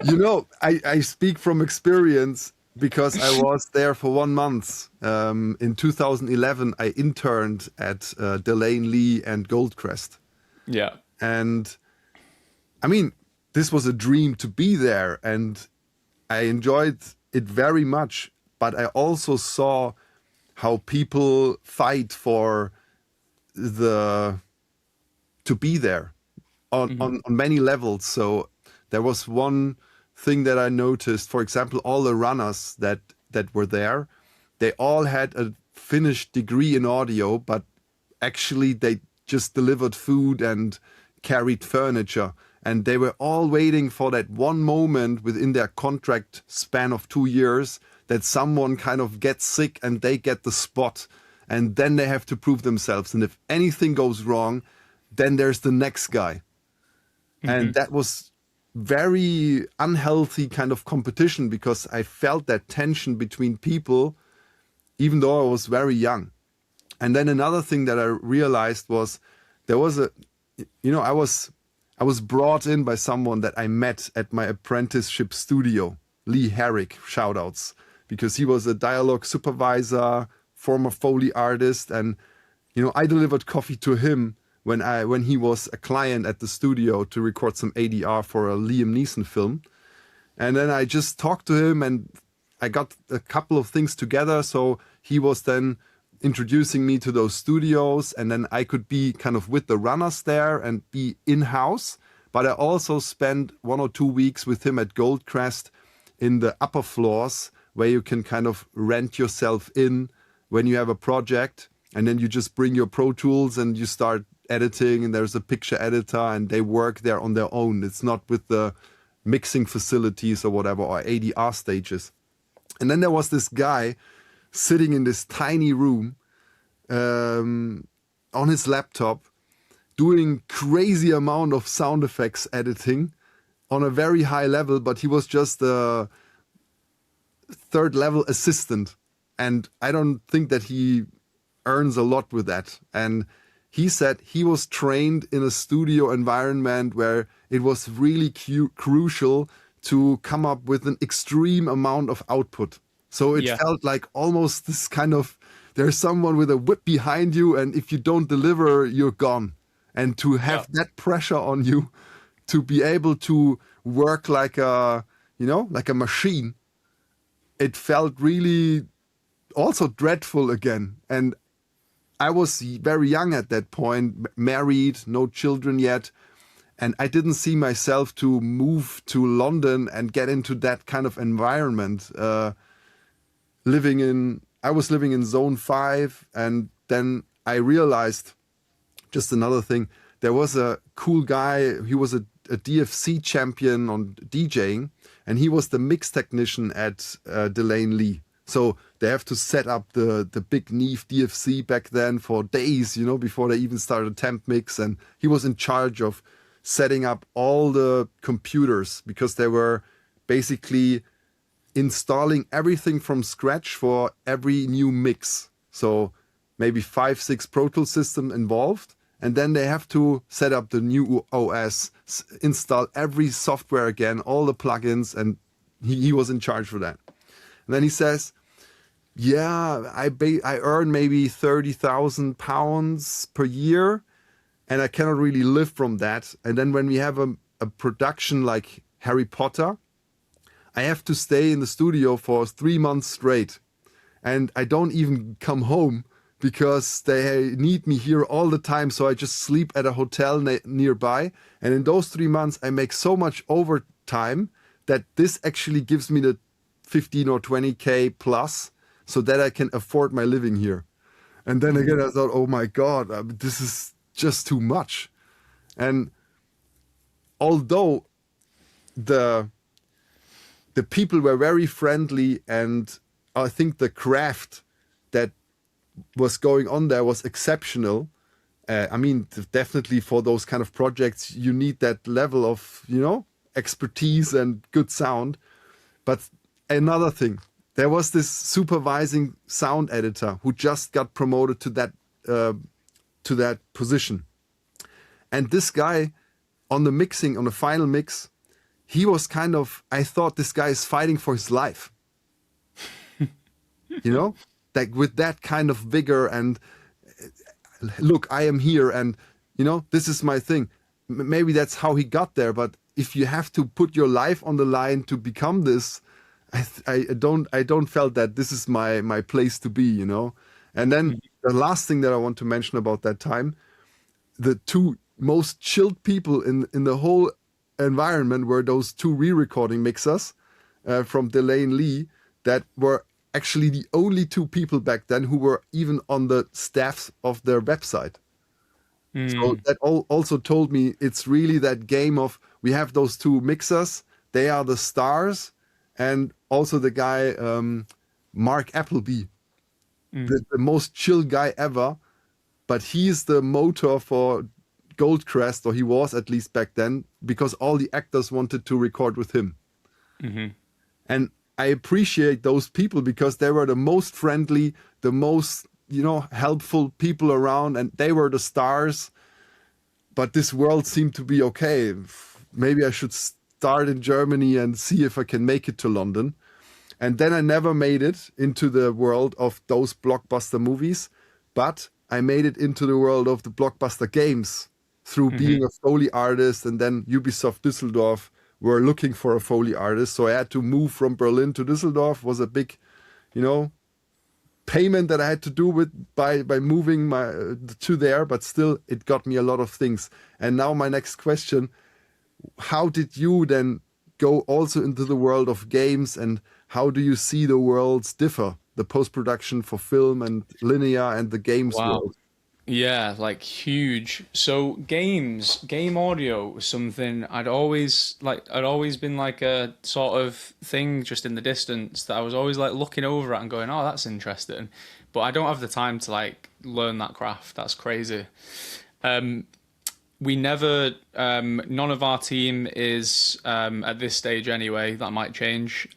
You know, I speak from experience because I was there for 1 month. In 2011, I interned at Delane Lee and Goldcrest. Yeah. And I mean, this was a dream to be there, and I enjoyed it very much. But I also saw how people fight for to be there on many levels. So there was one thing that I noticed, for example, all the runners that were there, they all had a finished degree in audio, but actually they just delivered food and carried furniture. And they were all waiting for that one moment within their contract span of 2 years that someone kind of gets sick and they get the spot. And then they have to prove themselves. And if anything goes wrong, then there's the next guy. And that was very unhealthy kind of competition, because I felt that tension between people, even though I was very young. And then another thing that I realized was there was I was brought in by someone that I met at my apprenticeship studio, Lee Herrick, shoutouts, because he was a dialogue supervisor, former Foley artist. And, I delivered coffee to him when he was a client at the studio to record some ADR for a Liam Neeson film. And then I just talked to him and I got a couple of things together. So he was then introducing me to those studios, and then I could be kind of with the runners there and be in-house. But I also spent 1 or 2 weeks with him at Goldcrest in the upper floors, where you can kind of rent yourself in when you have a project, and then you just bring your Pro Tools and you start editing, and there's a picture editor and they work there on their own. It's not with the mixing facilities or whatever, or ADR stages. And then there was this guy sitting in this tiny room on his laptop doing crazy amount of sound effects editing on a very high level, but he was just a third level assistant. And I don't think that he earns a lot with that. And he said he was trained in a studio environment where it was really crucial to come up with an extreme amount of output. So it felt like almost this kind of, there's someone with a whip behind you, and if you don't deliver, you're gone. And to have that pressure on you, to be able to work like a machine, it felt really also dreadful again. And I was very young at that point, married, no children yet. And I didn't see myself to move to London and get into that kind of environment. I was living in Zone 5, and then I realized just another thing. There was a cool guy, he was a DFC champion on DJing, and he was the mix technician at Delane Lee. So they have to set up the big Neve DFC back then for days, before they even started temp mix. And he was in charge of setting up all the computers, because they were basically installing everything from scratch for every new mix. So maybe 5-6 Pro Tools systems involved. And then they have to set up the new OS, install every software again, all the plugins, and He was in charge for that. And then he says, yeah, I earn maybe £30,000 per year, and I cannot really live from that. And then when we have a production like Harry Potter, I have to stay in the studio for 3 months straight. And I don't even come home because they need me here all the time. So I just sleep at a hotel nearby. And in those 3 months, I make so much overtime that this actually gives me the 15 or 20K plus, so that I can afford my living here. And then again, I thought, oh my God, this is just too much. And although the people were very friendly, and I think the craft that was going on there was exceptional. I mean, definitely for those kind of projects, you need that level of, expertise and good sound. But another thing, there was this supervising sound editor who just got promoted to that position. And this guy on the final mix, he was I thought this guy is fighting for his life. Like with that kind of vigor and look, I am here and, this is my thing. Maybe that's how he got there. But if you have to put your life on the line to become this, I don't felt that this is my place to be, And then the last thing that I want to mention about that time, the two most chilled people in the whole environment were those two re-recording mixers from Delay and Lee that were actually the only two people back then who were even on the staffs of their website. So that also told me it's really that game of, we have those two mixers, they are the stars, and also the guy, Mark Appleby, the most chill guy ever, but he's the motor for Goldcrest, or he was at least back then, because all the actors wanted to record with him. And I appreciate those people because they were the most friendly, the most, helpful people around, and they were the stars. But this world seemed to be okay. Maybe I should start in Germany and see if I can make it to London. And then I never made it into the world of those blockbuster movies, but I made it into the world of the blockbuster games through being a Foley artist. And then Ubisoft Düsseldorf were looking for a Foley artist. So I had to move from Berlin to Düsseldorf. Was a big, payment that I had to do by moving to there, but still it got me a lot of things. And now my next question, how did you then go also into the world of games, and how do you see the worlds differ, the post-production for film and linear and the games world? Yeah, like huge. So game audio was something I'd always been like a sort of thing just in the distance that I was always like looking over at and going, oh, that's interesting. But I don't have the time to like learn that craft. That's crazy. We never, none of our team is, at this stage anyway, that might change,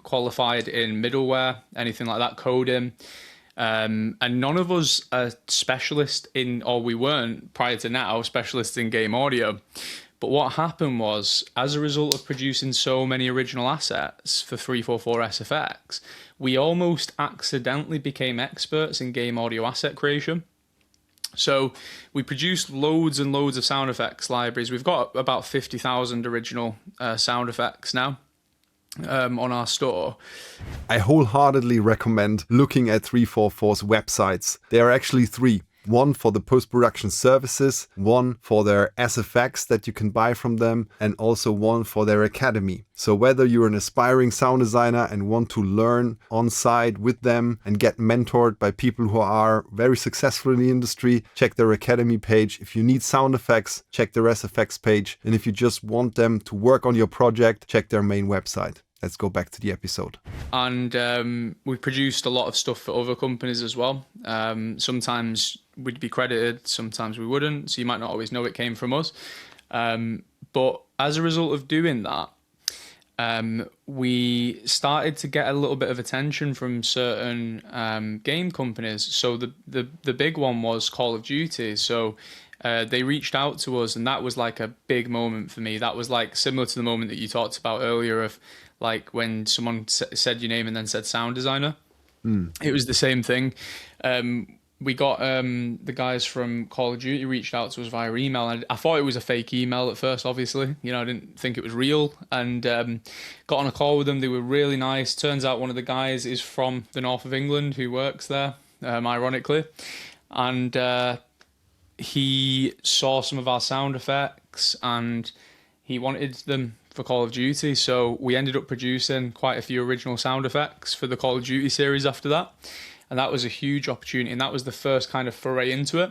qualified in middleware, anything like that, coding. And none of us are specialists in, or we weren't prior to now, specialists in game audio. But what happened was, as a result of producing so many original assets for 344 SFX, we almost accidentally became experts in game audio asset creation. So we produced loads and loads of sound effects libraries. We've got about 50,000 original sound effects now. On our store. I wholeheartedly recommend looking at 344's websites. There are actually three. One for the post-production services, one for their SFX that you can buy from them, and also one for their academy. So whether you're an aspiring sound designer and want to learn on site with them and get mentored by people who are very successful in the industry, check their academy page. If you need sound effects, check their SFX page. And if you just want them to work on your project, check their main website. Let's go back to the episode. And we produced a lot of stuff for other companies as well. Sometimes we'd be credited, sometimes we wouldn't. So you might not always know it came from us. But as a result of doing that, we started to get a little bit of attention from certain game companies. So the big one was Call of Duty. So they reached out to us, and that was like a big moment for me. That was like similar to the moment that you talked about earlier of like when someone said your name and then said sound designer. It was the same thing. We got the guys from Call of Duty reached out to us via email, and I thought it was a fake email at first, obviously. You know, I didn't think it was real, and got on a call with them. They were really nice. Turns out one of the guys is from the north of England who works there, ironically. And he saw some of our sound effects and he wanted them for Call of Duty. So we ended up producing quite a few original sound effects for the Call of Duty series after that. And that was a huge opportunity. And that was the first kind of foray into it.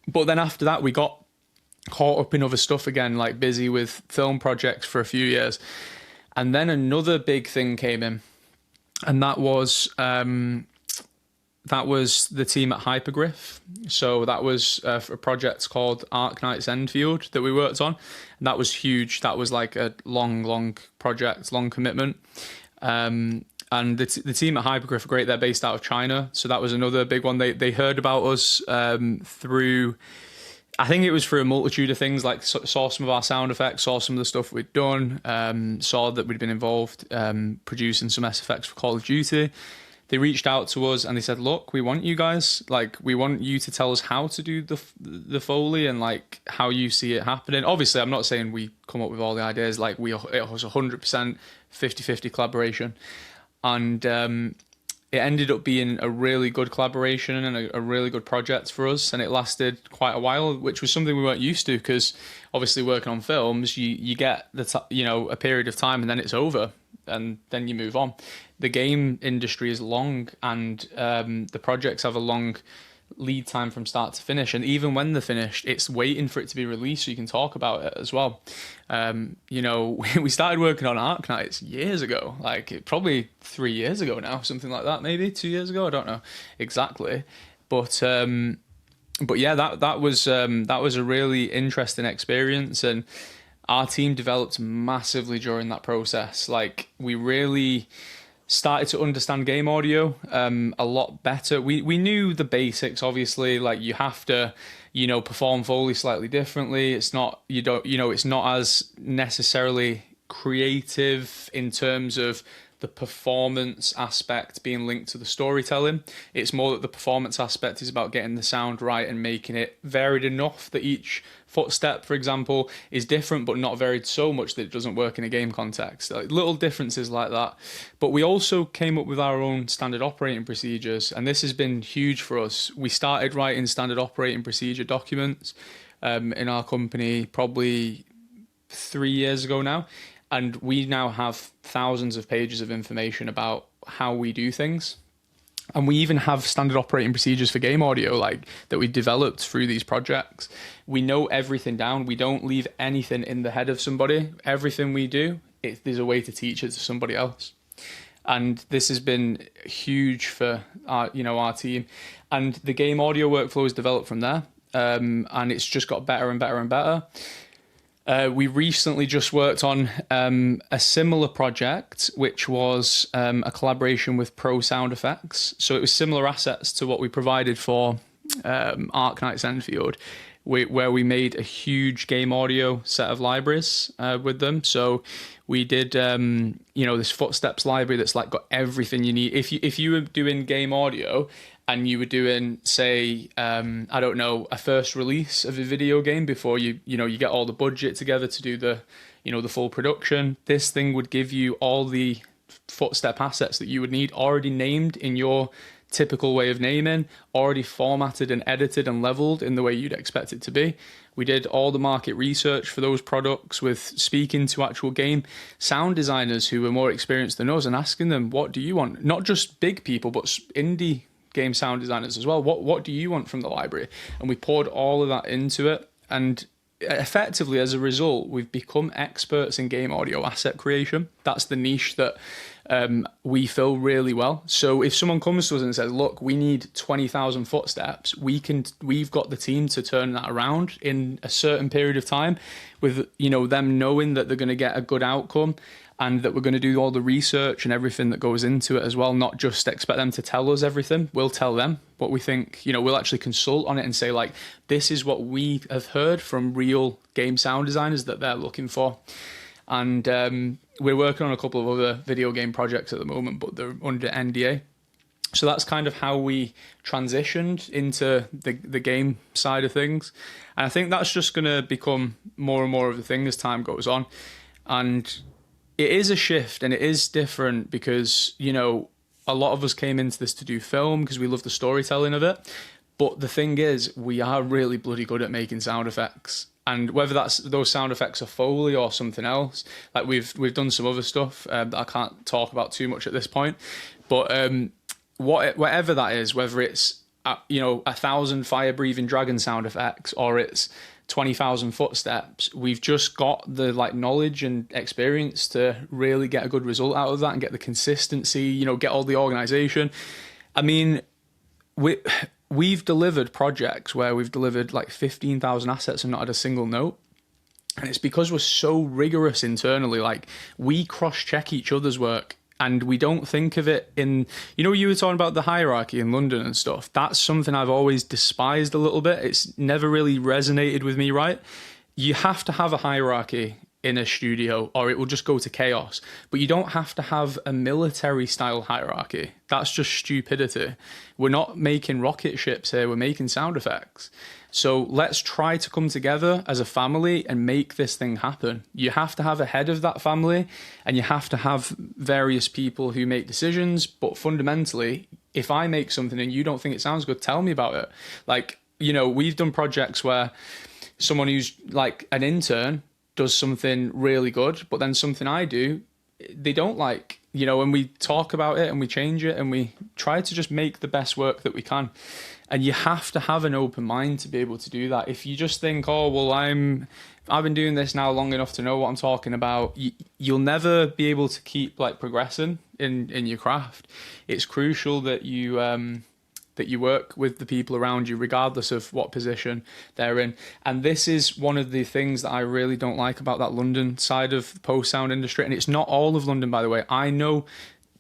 But then after that, we got caught up in other stuff again, like busy with film projects for a few years. And then another big thing came in. And that was the team at Hypergriff. So that was a project called Arknight's Endfield that we worked on. And that was huge. That was like a long project, long commitment. And the team at Hypergriff are great. They're based out of China. So that was another big one. They heard about us through, I think it was through a multitude of things, like saw some of our sound effects, saw some of the stuff we'd done, saw that we'd been involved producing some SFX for Call of Duty. They reached out to us and they said, look, we want you guys, like, we want you to tell us how to do the Foley and like how you see it happening. Obviously, I'm not saying we come up with all the ideas, like it was 100% 50-50 collaboration. And it ended up being a really good collaboration and a really good project for us. And it lasted quite a while, which was something we weren't used to because obviously working on films, you get a period of time and then it's over and then you move on. The game industry is long and the projects have a long lead time from start to finish. And even when they're finished, it's waiting for it to be released so you can talk about it as well. We started working on Arknights years ago, like probably 3 years ago now, something like that, maybe 2 years ago. I don't know exactly. But yeah, that was a really interesting experience. And our team developed massively during that process. Like we really started to understand game audio a lot better. We knew the basics, obviously, like you have to, perform Foley slightly differently. It's not, it's not as necessarily creative in terms of the performance aspect being linked to the storytelling. It's more that the performance aspect is about getting the sound right and making it varied enough that each footstep, for example, is different but not varied so much that it doesn't work in a game context. Like little differences like that. But we also came up with our own standard operating procedures, and this has been huge for us. We started writing standard operating procedure documents in our company probably 3 years ago now. And we now have thousands of pages of information about how we do things. And we even have standard operating procedures for game audio, like that we developed through these projects. We know everything down. We don't leave anything in the head of somebody. Everything we do, there's a way to teach it to somebody else. And this has been huge for our team. And the game audio workflow is developed from there. And it's just got better and better and better. We recently just worked on a similar project, which was a collaboration with Pro Sound Effects. So it was similar assets to what we provided for Arknight's Endfield, where we made a huge game audio set of libraries with them. So we did, this footsteps library that's like got everything you need. If you were doing game audio and you were doing, say, a first release of a video game before you get all the budget together to do the full production, this thing would give you all the footstep assets that you would need already named in your typical way of naming, already formatted and edited and leveled in the way you'd expect it to be. We did all the market research for those products with speaking to actual game sound designers who were more experienced than us and asking them, what do you want? Not just big people, but indie game sound designers as well. What do you want from the library? And we poured all of that into it. And effectively, as a result, we've become experts in game audio asset creation. That's the niche that we fill really well. So if someone comes to us and says, look, we need 20,000 footsteps, we've got the team to turn that around in a certain period of time with, them knowing that they're going to get a good outcome and that we're going to do all the research and everything that goes into it as well, not just expect them to tell us everything. We'll tell them what we think, we'll actually consult on it and say, like, this is what we have heard from real game sound designers that they're looking for. And we're working on a couple of other video game projects at the moment, but they're under NDA. So that's kind of how we transitioned into the game side of things. And I think that's just going to become more and more of the thing as time goes on. And it is a shift and it is different because, a lot of us came into this to do film because we love the storytelling of it. But the thing is, we are really bloody good at making sound effects. And whether those sound effects are Foley or something else, like we've done some other stuff that I can't talk about too much at this point. But whatever that is, whether it's 1,000 fire-breathing dragon sound effects or it's 20,000 footsteps, we've just got the knowledge and experience to really get a good result out of that and get the consistency. Get all the organization. I mean, We've delivered projects where we've delivered 15,000 assets and not had a single note. And it's because we're so rigorous internally. We cross-check each other's work and we don't think of it in... you were talking about the hierarchy in London and stuff. That's something I've always despised a little bit. It's never really resonated with me, right? You have to have a hierarchy in a studio or it will just go to chaos. But you don't have to have a military style hierarchy. That's just stupidity. We're not making rocket ships here, we're making sound effects. So let's try to come together as a family and make this thing happen. You have to have a head of that family and you have to have various people who make decisions. But fundamentally, if I make something and you don't think it sounds good, tell me about it. We've done projects where someone who's an intern does something really good, but then something I do, they don't like, and we talk about it and we change it and we try to just make the best work that we can. And you have to have an open mind to be able to do that. If you just think, oh, well, I've been doing this now long enough to know what I'm talking about, you'll never be able to keep progressing in your craft. It's crucial that you work with the people around you, regardless of what position they're in. And this is one of the things that I really don't like about that London side of the post-sound industry. And it's not all of London, by the way. I know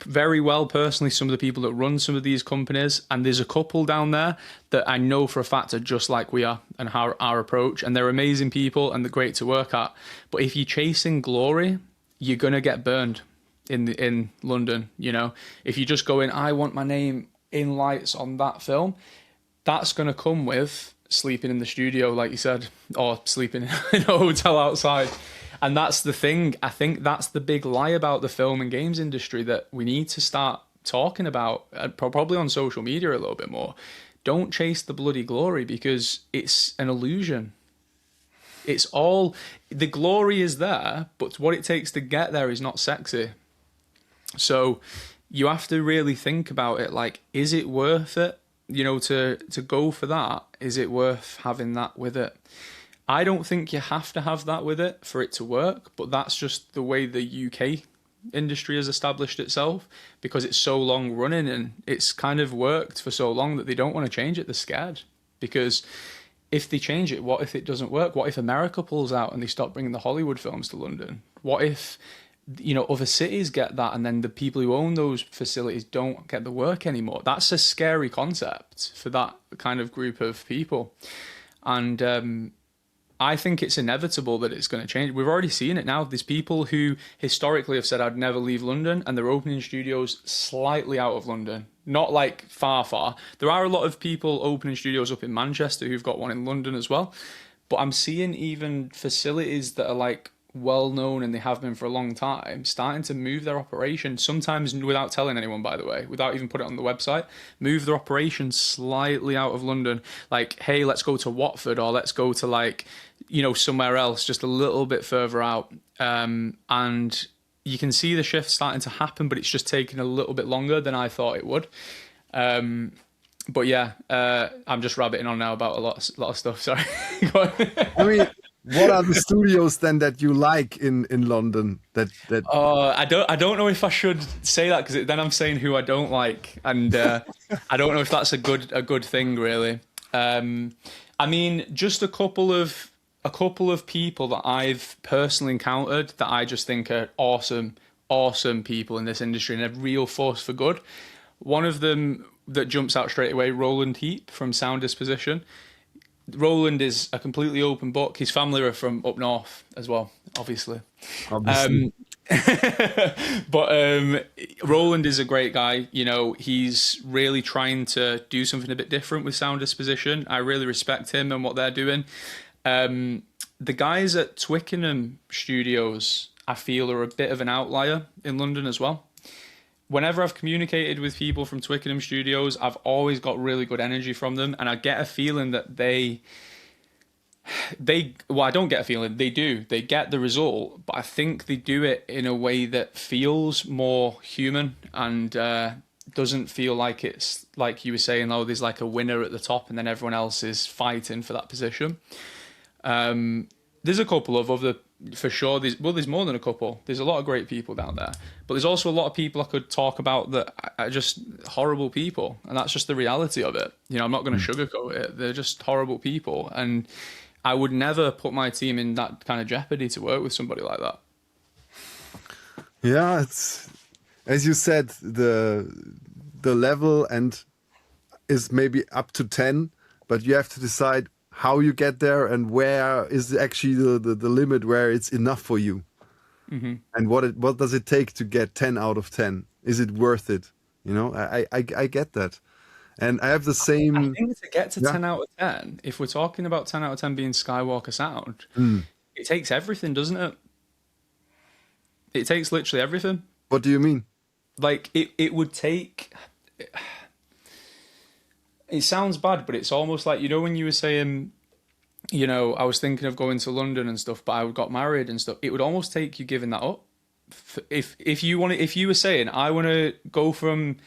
very well personally some of the people that run some of these companies, and there's a couple down there that I know for a fact are just like we are and our approach. And they're amazing people and they're great to work at. But if you're chasing glory, you're going to get burned in London. If you just go in, I want my name in lights on that film, that's going to come with sleeping in the studio, like you said, or sleeping in a hotel outside. And that's the thing. I think that's the big lie about the film and games industry that we need to start talking about, probably on social media a little bit more. Don't chase the bloody glory because it's an illusion. It's all, the glory is there, but what it takes to get there is not sexy. So you have to really think about it, is it worth it, to go for that? Is it worth having that with it? I don't think you have to have that with it for it to work, but that's just the way the UK industry has established itself because it's so long running and it's kind of worked for so long that they don't want to change it. They're scared because if they change it, what if it doesn't work? What if America pulls out and they stop bringing the Hollywood films to London? What if other cities get that and then the people who own those facilities don't get the work anymore? That's a scary concept for that kind of group of people. And I think it's inevitable that it's going to change. We've already seen it now. There's people who historically have said, I'd never leave London, and they're opening studios slightly out of London. Not far. There are a lot of people opening studios up in Manchester who've got one in London as well. But I'm seeing even facilities that are well known and they have been for a long time starting to move their operation, sometimes without telling anyone, by the way, without even putting it on the website, move their operation slightly out of London. Hey, let's go to Watford, or let's go to somewhere else just a little bit further out. And you can see the shift starting to happen, but it's just taking a little bit longer than I thought it would. But yeah, I'm just rabbiting on now about a lot of stuff. Sorry. I mean, what are the studios then that you like in London? That I don't know if I should say that, because then I'm saying who I don't like, and I don't know if that's a good thing really. I mean, just a couple of people that I've personally encountered that I just think are awesome people in this industry and a real force for good. One of them that jumps out straight away, Roland Heap from Sound Disposition. Roland is a completely open book. His family are from up north as well, obviously. But Roland is a great guy. You know, he's really trying to do something a bit different with Sound Disposition. I really respect him and what they're doing. The guys at Twickenham Studios, I feel, are a bit of an outlier in London as well. Whenever I've communicated with people from Twickenham Studios, I've always got really good energy from them, and I get a feeling that well, I don't get a feeling, they do. They get the result, but I think they do it in a way that feels more human and doesn't feel like it's, like you were saying, oh, there's like a winner at the top and then everyone else is fighting for that position. There's a couple of other, for sure. There's more than a couple. There's a lot of great people down there, but there's also a lot of people I could talk about that are just horrible people, and that's just the reality of it. You know, I'm not going to sugarcoat it. They're just horrible people, and I would never put my team in that kind of jeopardy to work with somebody like that. Yeah, it's, as you said, the level and is maybe up to 10, but you have to decide how you get there and where is actually the limit where it's enough for you. Mm-hmm. And what does it take to get 10 out of 10? Is it worth it? You know, I get that. And I have the same. I think to get to 10 out of 10, if we're talking about 10 out of 10 being Skywalker Sound, it takes everything, doesn't it? It takes literally everything. What do you mean? Like, it would take. It sounds bad, but it's almost like, you know, when you were saying, you know, I was thinking of going to London and stuff, but I got married and stuff. It would almost take you giving that up. If you were saying, I want to go from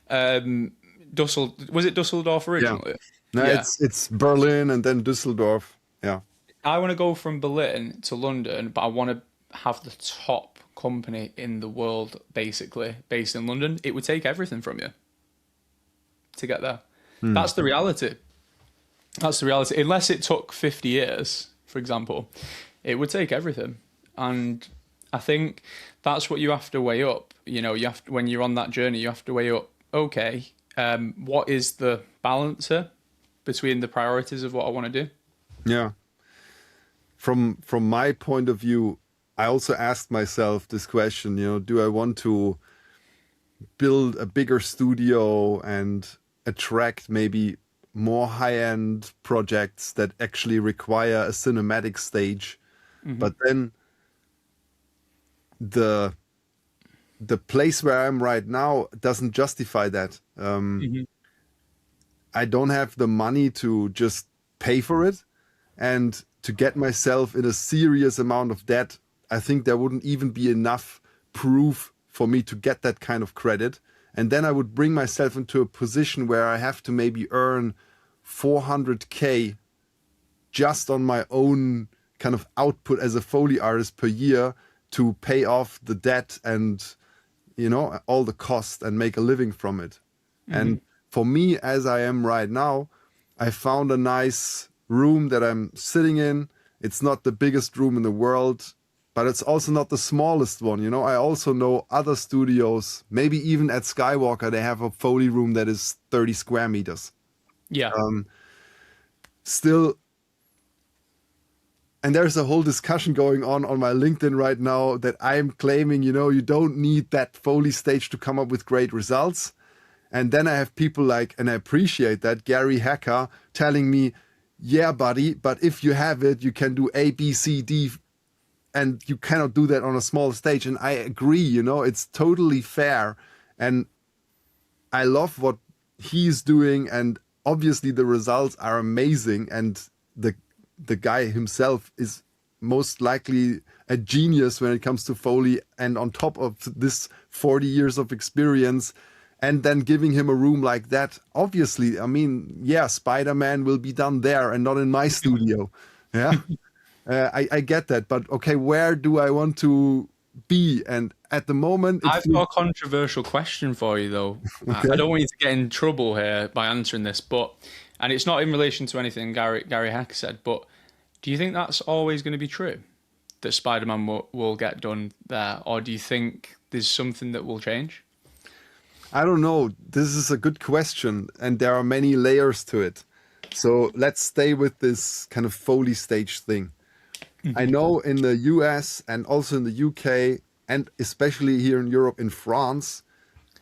was it Dusseldorf originally? Yeah. No, yeah. It's Berlin and then Düsseldorf. Yeah. I want to go from Berlin to London, but I want to have the top company in the world, basically, based in London. It would take everything from you to get there. That's the reality. That's the reality. Unless it took 50 years, for example, it would take everything. And I think that's what you have to weigh up. You know, when you're on that journey, you have to weigh up, okay, what is the balance here between the priorities of what I want to do? Yeah. From my point of view, I also asked myself this question, you know, do I want to build a bigger studio and attract maybe more high-end projects that actually require a cinematic stage, but then the place where I'm right now doesn't justify that. I don't have the money to just pay for it, and to get myself in a serious amount of debt, I think there wouldn't even be enough proof for me to get that kind of credit. And then I would bring myself into a position where I have to maybe earn 400K just on my own kind of output as a Foley artist per year to pay off the debt and, you know, all the cost and make a living from it. And for me, as I am right now, I found a nice room that I'm sitting in. It's not the biggest room in the world, but it's also not the smallest one. You know, I also know other studios, maybe even at Skywalker, they have a Foley room that is 30 square meters. Yeah. Still, and there's a whole discussion going on my LinkedIn right now that I'm claiming, you know, you don't need that Foley stage to come up with great results. And then I have people like, and I appreciate that, Gary Hacker telling me, yeah, buddy, but if you have it, you can do A, B, C, D, and you cannot do that on a small stage. And I agree, you know, it's totally fair. And I love what he's doing. And obviously the results are amazing. And the guy himself is most likely a genius when it comes to Foley. And on top of this 40 years of experience, and then giving him a room like that, obviously, I mean, yeah, Spider-Man will be done there and not in my studio. Yeah. I get that, but okay, where do I want to be? And at the moment, it I've got feels a controversial question for you, though. I okay. don't want you to get in trouble here by answering this, but and it's not in relation to anything Gary Heck said, but do you think that's always going to be true? That Spider-Man will get done there, or do you think there's something that will change? I don't know. This is a good question, and there are many layers to it. So let's stay with this kind of Foley stage thing. I know in the US and also in the UK, and especially here in Europe, in France,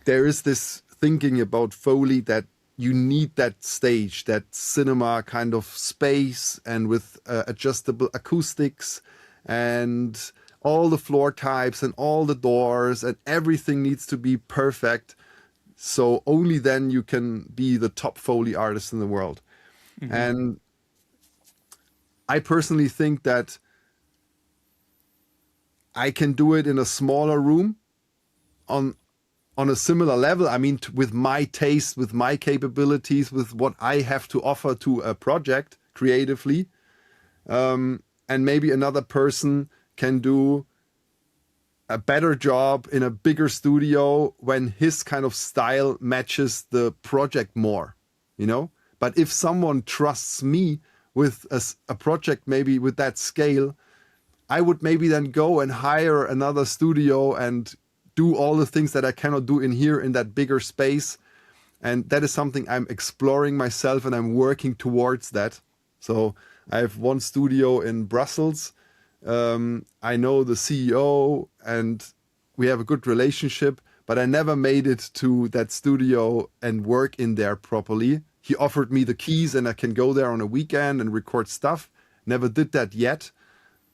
there is this thinking about Foley that you need that stage, that cinema kind of space, and with adjustable acoustics and all the floor types and all the doors, and everything needs to be perfect. So only then you can be the top Foley artist in the world. And I personally think that I can do it in a smaller room on on a similar level. I mean, with my taste, with my capabilities, with what I have to offer to a project creatively, and maybe another person can do a better job in a bigger studio when his kind of style matches the project more, you know? But if someone trusts me with a project, maybe with that scale, I would maybe then go and hire another studio and do all the things that I cannot do in here in that bigger space. And that is something I'm exploring myself, and I'm working towards that. So I have one studio in Brussels. I know the CEO and we have a good relationship, but I never made it to that studio and work in there properly. He offered me the keys and I can go there on a weekend and record stuff. Never did that yet.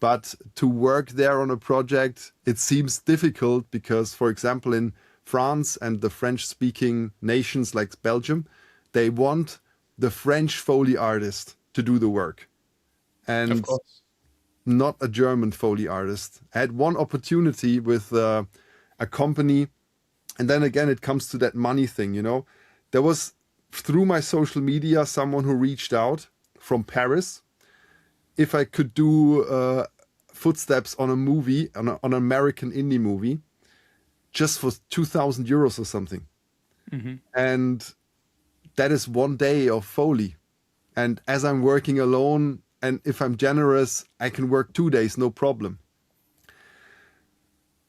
But to work there on a project, it seems difficult because, for example, in France and the French-speaking nations like Belgium, they want the French Foley artist to do the work Of and course. not a German Foley artist. I had one opportunity with a company, and then again, it comes to that money thing, you know. There was, through my social media, someone who reached out from Paris if I could do footsteps on a movie, on an American indie movie, just for 2,000 euros or something. And that is one day of Foley. And as I'm working alone, and if I'm generous, I can work 2 days, no problem.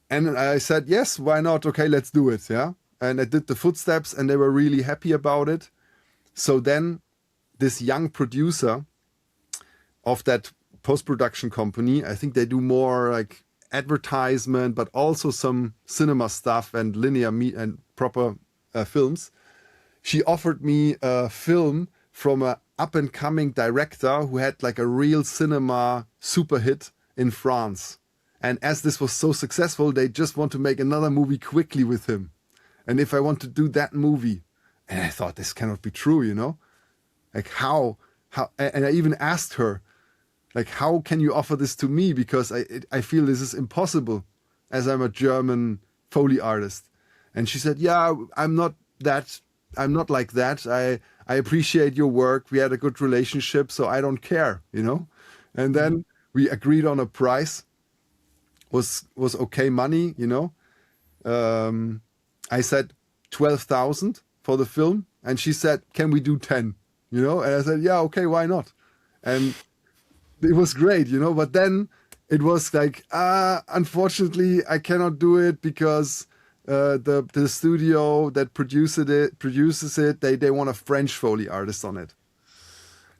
And I said, yes, why not? Okay, let's do it. Yeah. And I did the footsteps and they were really happy about it. So then this young producer of that post-production company, I think they do more like advertisement, but also some cinema stuff and linear and proper films. She offered me a film from a up-and-coming director who had like a real cinema super hit in France. And as this was so successful, they just want to make another movie quickly with him. And if I want to do that movie, and I thought this cannot be true, you know? Like how, and I even asked her, like, how can you offer this to me? Because I feel this is impossible as I'm a German Foley artist. And she said, yeah, I'm not like that. I appreciate your work. We had a good relationship, so I don't care, you know? And then we agreed on a price. Was okay money, you know? I said 12,000 for the film. And she said, can we do 10? You know? And I said, yeah, okay, why not? And it was great, you know? But then it was like, unfortunately, I cannot do it because the studio that produces it, they want a French Foley artist on it.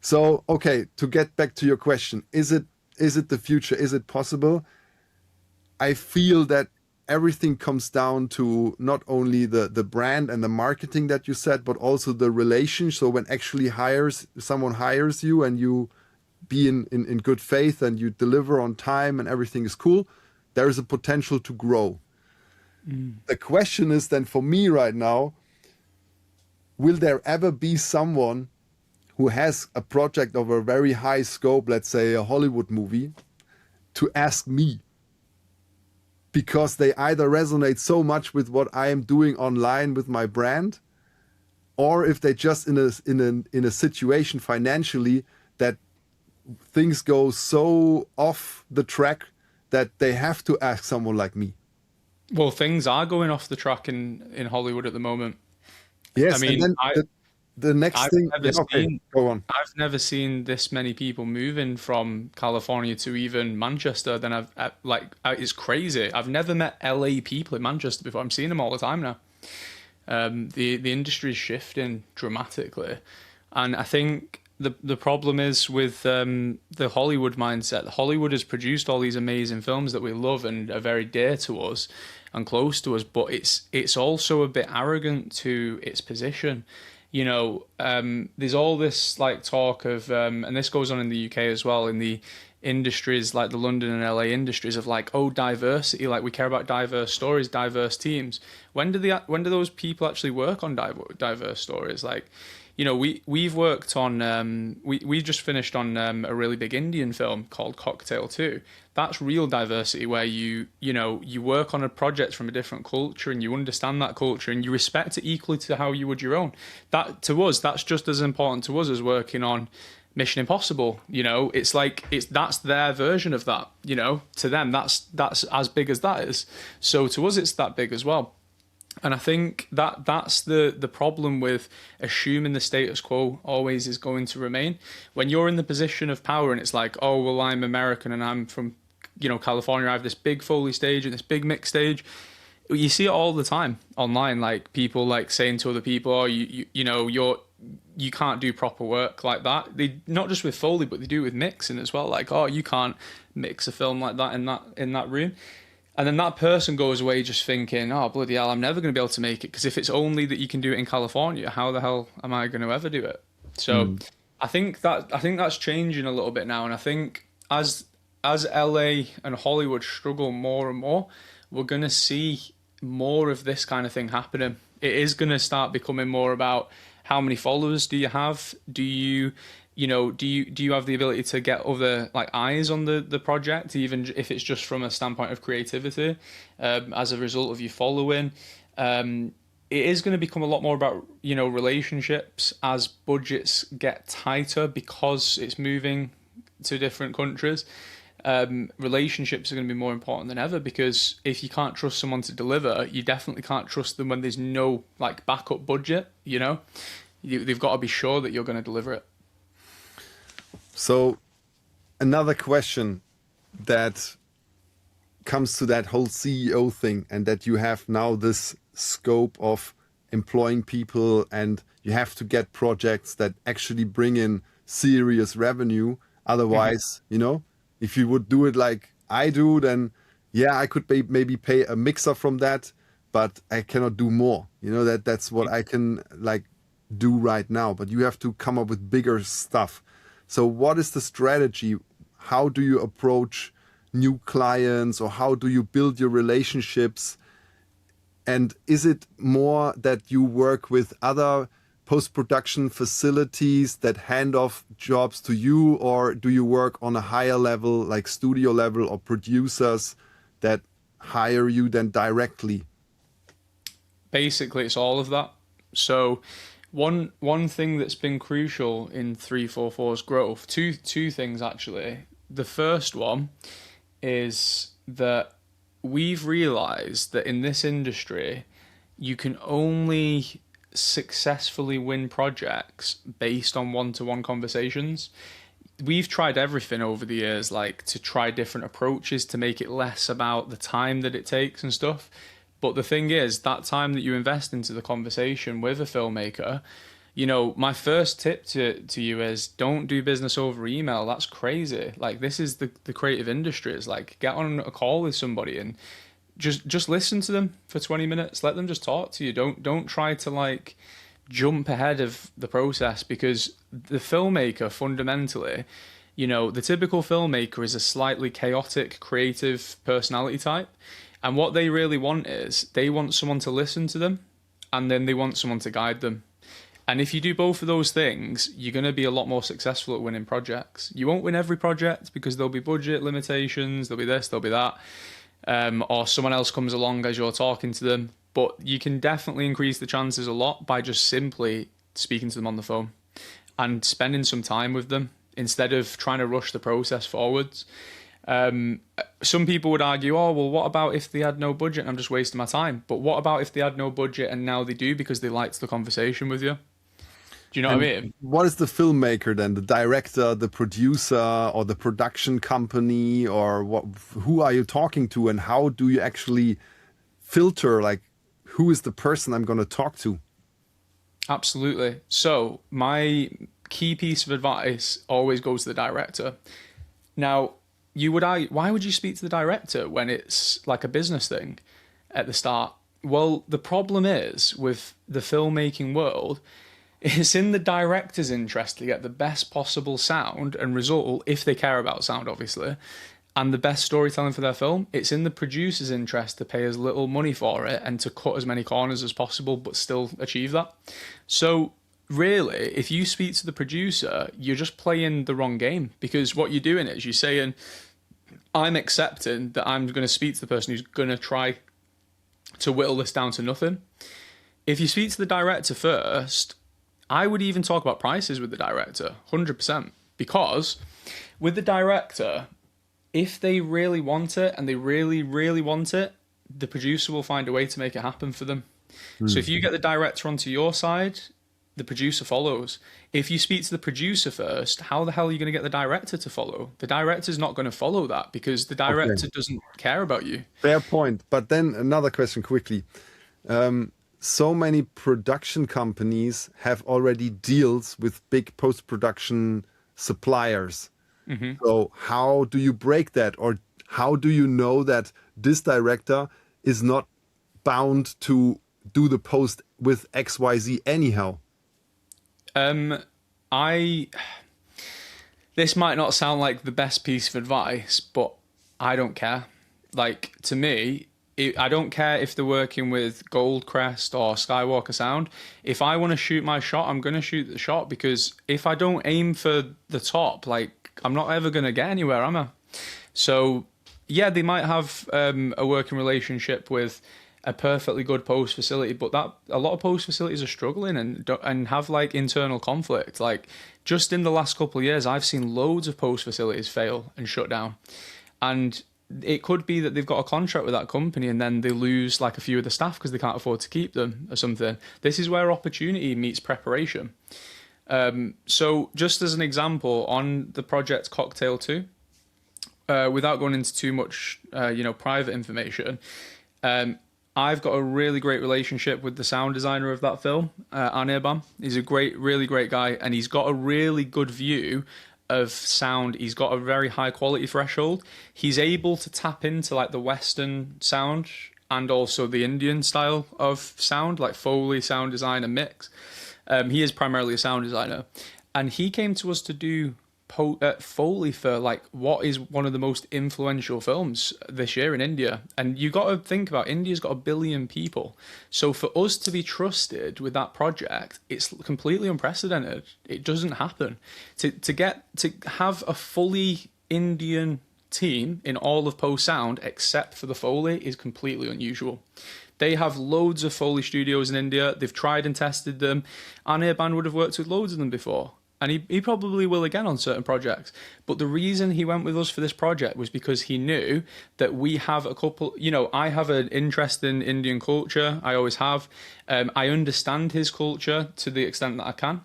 So, okay, to get back to your question, is it the future? Is it possible? I feel that everything comes down to not only the brand and the marketing that you said, but also the relation. So when actually someone hires you and you be in good faith and you deliver on time and everything is cool, there is a potential to grow. The question is then for me right now, will there ever be someone who has a project of a very high scope, let's say a Hollywood movie, to ask me? Because they either resonate so much with what I am doing online with my brand, or if they just in a situation financially that things go so off the track that they have to ask someone like me. Well, things are going off the track in Hollywood at the moment. I Yes, and mean, then the next I've thing, never yeah, okay, seen go on. I've never seen this many people moving from California to even Manchester. Then it's crazy. I've never met LA people in Manchester before. I'm seeing them all the time now. The industry is shifting dramatically, and I think the problem is with the Hollywood mindset. Hollywood has produced all these amazing films that we love and are very dear to us and close to us, but it's also a bit arrogant to its position. You know, there's all this like talk of, and this goes on in the UK as well, in the industries like the London and LA industries of like, oh, diversity, like we care about diverse stories, diverse teams. When do those people actually work on diverse stories? Like, you know, we've worked on we just finished on a really big Indian film called Cocktail 2. That's real diversity where you work on a project from a different culture and you understand that culture and you respect it equally to how you would your own. That to us, that's just as important to us as working on Mission Impossible. You know, that's their version of that. You know, to them that's as big as that is. So to us, it's that big as well. And I think that's the problem with assuming the status quo always is going to remain. When you're in the position of power and it's like, oh, well, I'm American and I'm from, you know, California, I have this big Foley stage and this big mix stage. You see it all the time online, like people like saying to other people, oh, you can't do proper work like that. They not just with Foley, but they do it with mixing as well. Like, oh, you can't mix a film like that in that room. And then that person goes away just thinking, oh, bloody hell, I'm never going to be able to make it. Because if it's only that you can do it in California, how the hell am I going to ever do it? So I think that's changing a little bit now. And I think as LA and Hollywood struggle more and more, we're going to see more of this kind of thing happening. It is going to start becoming more about how many followers do you have? Do you have the ability to get other like eyes on the project, even if it's just from a standpoint of creativity, as a result of you following? It is going to become a lot more about, you know, relationships as budgets get tighter because it's moving to different countries. Relationships are going to be more important than ever because if you can't trust someone to deliver, you definitely can't trust them when there's no like backup budget. You know, they've got to be sure that you're going to deliver it. So another question that comes to that whole CEO thing and that you have now this scope of employing people and you have to get projects that actually bring in serious revenue. Otherwise, you know, if you would do it like I do, then yeah, I could maybe pay a mixer from that, but I cannot do more. You know, that's what I can like do right now, but you have to come up with bigger stuff. So what is the strategy? How do you approach new clients or how do you build your relationships? And is it more that you work with other post-production facilities that hand off jobs to you, or do you work on a higher level, like studio level or producers that hire you then directly? Basically, it's all of that. So one thing that's been crucial in 344's growth, two things actually. The first one is that we've realized that in this industry, you can only successfully win projects based on one-to-one conversations. We've tried everything over the years, like to try different approaches to make it less about the time that it takes and stuff. But the thing is, that time that you invest into the conversation with a filmmaker, you know, my first tip to you is don't do business over email. That's crazy. Like, this is the creative industry. It's like, get on a call with somebody and just listen to them for 20 minutes. Let them just talk to you. Don't try to like jump ahead of the process, because the filmmaker fundamentally, you know, the typical filmmaker is a slightly chaotic, creative personality type. And what they really want is they want someone to listen to them and then they want someone to guide them. And if you do both of those things, you're going to be a lot more successful at winning projects. You won't win every project because there'll be budget limitations, there'll be this, there'll be that, or someone else comes along as you're talking to them. But you can definitely increase the chances a lot by just simply speaking to them on the phone and spending some time with them. instead of trying to rush the process forwards. Some people would argue, oh, well, what about if they had no budget and I'm just wasting my time? But what about if they had no budget and now they do because they liked the conversation with you? Do you know what I mean? What is the filmmaker then? The director, the producer, or the production company, or what? Who are you talking to, and how do you actually filter, like, who is the person I'm going to talk to? Absolutely. So my key piece of advice always goes to the director. Now, you would argue, why would you speak to the director when it's like a business thing at the start? Well, the problem is with the filmmaking world, it's in the director's interest to get the best possible sound and result, if they care about sound, obviously, and the best storytelling for their film. It's in the producer's interest to pay as little money for it and to cut as many corners as possible, but still achieve that. So really, if you speak to the producer, you're just playing the wrong game, because what you're doing is you're saying, I'm accepting that I'm going to speak to the person who's going to try to whittle this down to nothing. If you speak to the director first, I would even talk about prices with the director, 100%. Because with the director, if they really want it and they really, really want it, the producer will find a way to make it happen for them. So if you get the director onto your side, the producer follows. If you speak to the producer first, how the hell are you going to get the director to follow? The director's not going to follow that because the director doesn't care about you. Fair point. But then another question quickly. So many production companies have already deals with big post-production suppliers. So how do you break that? Or how do you know that this director is not bound to do the post with XYZ anyhow? This might not sound like the best piece of advice, but I don't care. Like, to me, I don't care if they're working with Goldcrest or Skywalker Sound. If I want to shoot my shot, I'm going to shoot the shot, because if I don't aim for the top, like, I'm not ever going to get anywhere, am I? So, yeah, they might have a working relationship with a perfectly good post facility, but that a lot of post facilities are struggling and have like internal conflict. Like, just in the last couple of years, I've seen loads of post facilities fail and shut down. And it could be that they've got a contract with that company and then they lose like a few of the staff because they can't afford to keep them or something. This is where opportunity meets preparation. So just as an example, on the project Cocktail 2, without going into too much, private information, I've got a really great relationship with the sound designer of that film, Anirban. He's a really great guy, and he's got a really good view of sound. He's got a very high quality threshold. He's able to tap into like the Western sound and also the Indian style of sound, like Foley, sound design, and mix. He is primarily a sound designer, and he came to us to do Foley for like what is one of the most influential films this year in India. And you got to think about, India's got 1 billion people, so for us to be trusted with that project, it's completely unprecedented. It doesn't happen. To have a fully Indian team in all of post sound except for the Foley is completely unusual. They have loads of Foley studios in India. They've tried and tested them. Anirban would have worked with loads of them before. And he probably will again on certain projects. But the reason he went with us for this project was because he knew that we have a couple, I have an interest in Indian culture. I always have. I understand his culture to the extent that I can.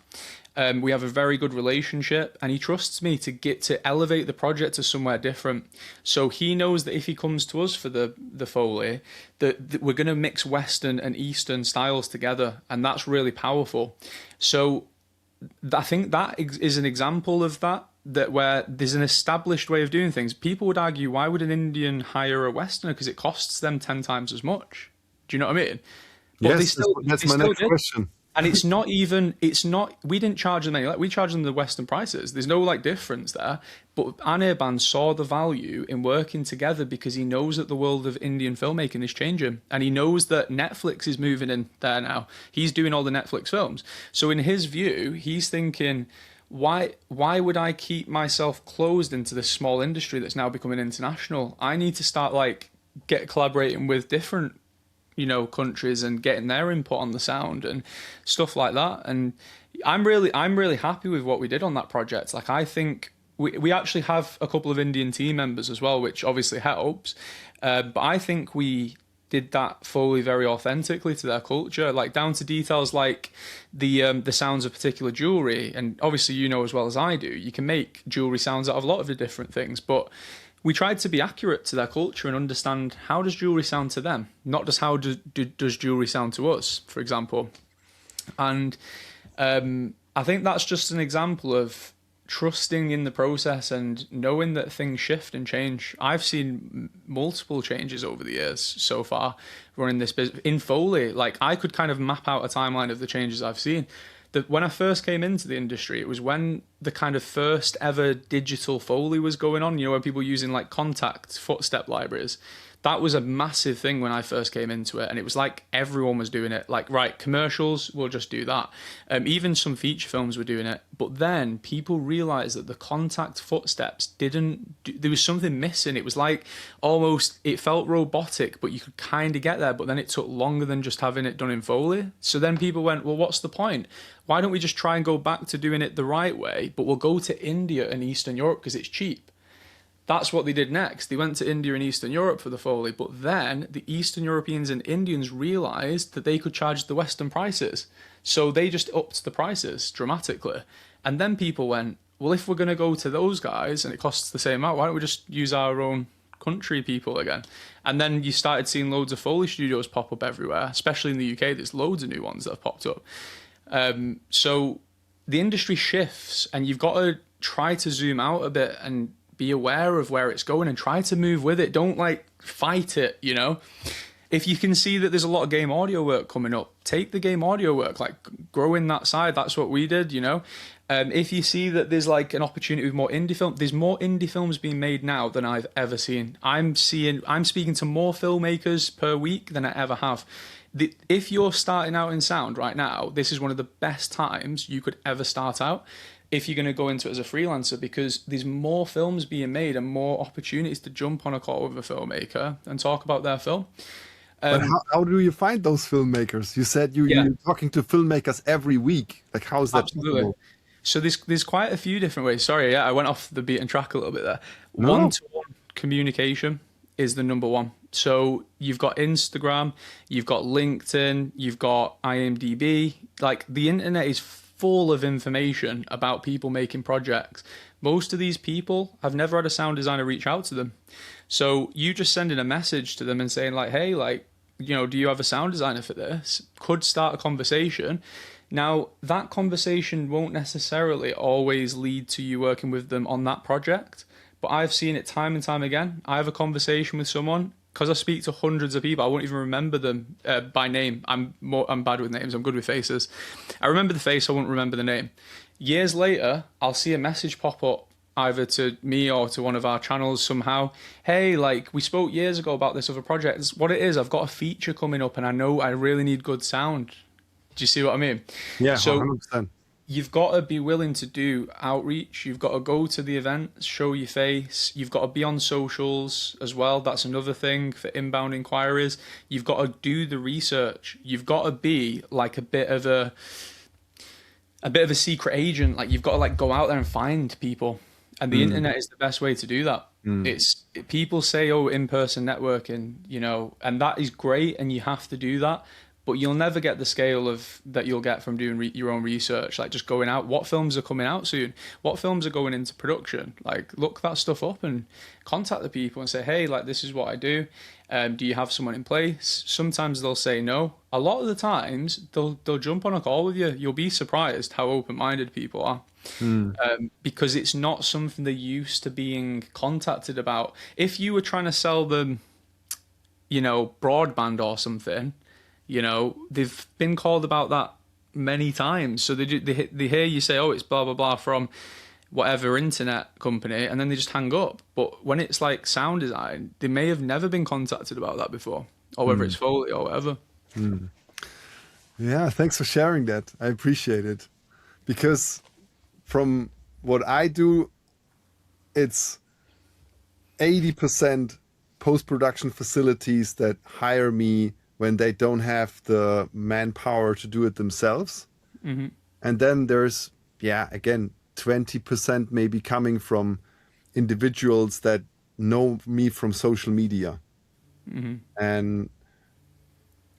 We have a very good relationship, and he trusts me to get to elevate the project to somewhere different. So he knows that if he comes to us for the Foley, that we're going to mix Western and Eastern styles together, and that's really powerful. So I think that is an example of that where there's an established way of doing things. People would argue, why would an Indian hire a Westerner? Because it costs them 10 times as much. Do you know what I mean? But yes, that's my next question. And we didn't charge them any, we charged them the Western prices. There's no like difference there. But Anirban saw the value in working together because he knows that the world of Indian filmmaking is changing. And he knows that Netflix is moving in there now. He's doing all the Netflix films. So in his view, he's thinking, why would I keep myself closed into this small industry that's now becoming international? I need to start collaborating with different countries and getting their input on the sound and stuff like that. And I'm really happy with what we did on that project. Like, I think we actually have a couple of Indian team members as well, which obviously helps. But I think we did that Foley very authentically to their culture, like down to details like the sounds of particular jewelry. And obviously, you know as well as I do, you can make jewelry sounds out of a lot of the different things, but we tried to be accurate to their culture and understand how does jewelry sound to them, not just how does jewelry sound to us, for example. And I think that's just an example of trusting in the process and knowing that things shift and change. I've seen multiple changes over the years so far running this business. In Foley, like, I could kind of map out a timeline of the changes I've seen. When I first came into the industry, it was when the kind of first ever digital Foley was going on, you know, where people using like Contact footstep libraries. That was a massive thing when I first came into it, and it was like everyone was doing it. Like, right, commercials, we'll just do that. Even some feature films were doing it. But then people realized that the Contact footsteps there was something missing. It was like almost, it felt robotic, but you could kind of get there. But then it took longer than just having it done in Foley. So then people went, well, what's the point? Why don't we just try and go back to doing it the right way? But we'll go to India and Eastern Europe because it's cheap. That's what they did next. They went to India and Eastern Europe for the Foley, but then the Eastern Europeans and Indians realised that they could charge the Western prices. So they just upped the prices dramatically. And then people went, well, if we're going to go to those guys and it costs the same amount, why don't we just use our own country people again? And then you started seeing loads of Foley studios pop up everywhere, especially in the UK. There's loads of new ones that have popped up. So the industry shifts, and you've got to try to zoom out a bit and be aware of where it's going and try to move with it. Don't like fight it, you know. If you can see that there's a lot of game audio work coming up, take the game audio work, like grow in that side. That's what we did, you know. If you see that there's like an opportunity with more indie film, there's more indie films being made now than I've ever seen. I'm speaking to more filmmakers per week than I ever have. If you're starting out in sound right now, this is one of the best times you could ever start out if you're going to go into it as a freelancer, because there's more films being made and more opportunities to jump on a call with a filmmaker and talk about their film. But how do you find those filmmakers? You said you're talking to filmmakers every week. Like, how is that possible? So there's quite a few different ways. Sorry, I went off the beaten track a little bit there. No. One-to-one communication is the number one. So you've got Instagram, you've got LinkedIn, you've got IMDb. Like, the internet is full of information about people making projects. Most of these people have never had a sound designer reach out to them. So you just sending a message to them and saying like, hey, like, you know, do you have a sound designer for this? Could start a conversation. Now, that conversation won't necessarily always lead to you working with them on that project, but I've seen it time and time again. I have a conversation with someone, because I speak to hundreds of people, I won't even remember them by name. I'm bad with names. I'm good with faces. I remember the face, I won't remember the name. Years later, I'll see a message pop up either to me or to one of our channels somehow. Hey, like, we spoke years ago about this other project. It's what it is. I've got a feature coming up and I know I really need good sound. Do you see what I mean? Yeah, so 100%. You've got to be willing to do outreach. You've got to go to the events, show your face. You've got to be on socials as well. That's another thing for inbound inquiries. You've got to do the research. You've got to be like a bit of a secret agent. Like, you've got to like go out there and find people. And the internet is the best way to do that. People say, oh, in-person networking, you know, and that is great, and you have to do that. But you'll never get the scale of that you'll get from doing your own research, like just going out. What films are coming out soon? What films are going into production? Like, look that stuff up and contact the people and say, hey, like, this is what I do. Do you have someone in place? Sometimes they'll say no. A lot of the times they'll jump on a call with you. You'll be surprised how open-minded people are. Because it's not something they're used to being contacted about. If you were trying to sell them, you know, broadband or something, you know, they've been called about that many times. So they hear you say, oh, it's blah, blah, blah from whatever internet company, and then they just hang up. But when it's like sound design, they may have never been contacted about that before, or whether it's Foley or whatever. Yeah, thanks for sharing that. I appreciate it. Because from what I do, it's 80% post-production facilities that hire me when they don't have the manpower to do it themselves. And then there's, again, 20% maybe coming from individuals that know me from social media. And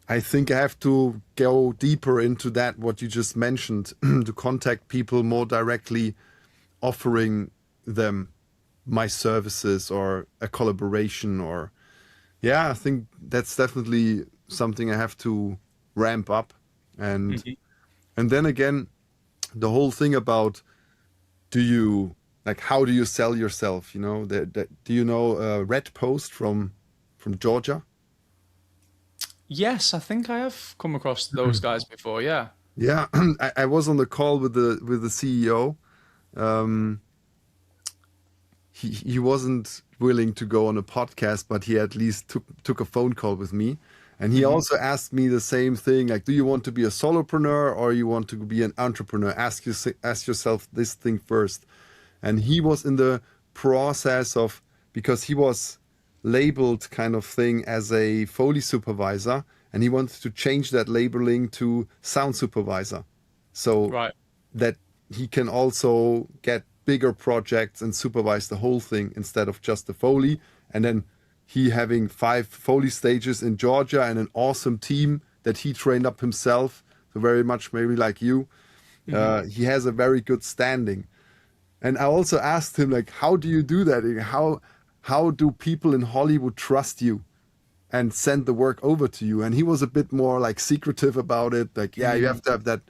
I think I have to go deeper into that, what you just mentioned, to contact people more directly, offering them my services or a collaboration, or I think that's definitely something I have to ramp up. And then again, the whole thing about how do you sell yourself? Do you know Red Post from Georgia? Yes, I think I have come across those guys before. Yeah. Yeah, I was on the call with the CEO. Um, he wasn't willing to go on a podcast, but he at least took a phone call with me. And he also asked me the same thing, like, do you want to be a solopreneur or you want to be an entrepreneur? Ask yourself this thing first. And he was in the process of, because he was labeled kind of thing as a Foley supervisor, and he wanted to change that labeling to sound supervisor, so Right. that he can also get bigger projects and supervise the whole thing instead of just the Foley. And then he having 5 Foley stages in Georgia and an awesome team that he trained up himself. So very much maybe like you, he has a very good standing. And I also asked him, like, how do you do that? How do people in Hollywood trust you and send the work over to you? And he was a bit more like secretive about it. Like, you have to have that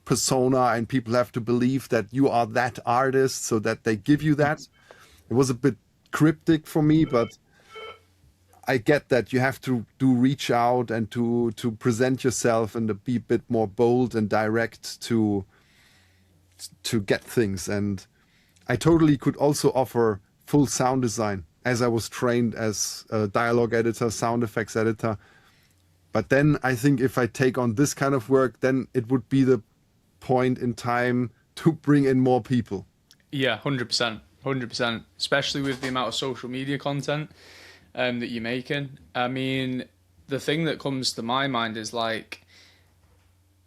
persona and people have to believe that you are that artist so that they give you that. It was a bit cryptic for me, but I get that you have to reach out and to present yourself and to be a bit more bold and direct to get things. And I totally could also offer full sound design, as I was trained as a dialogue editor, sound effects editor. But then I think if I take on this kind of work, then it would be the point in time to bring in more people. Yeah, 100%. 100%. Especially with the amount of social media content that you're making. I mean, the thing that comes to my mind is like,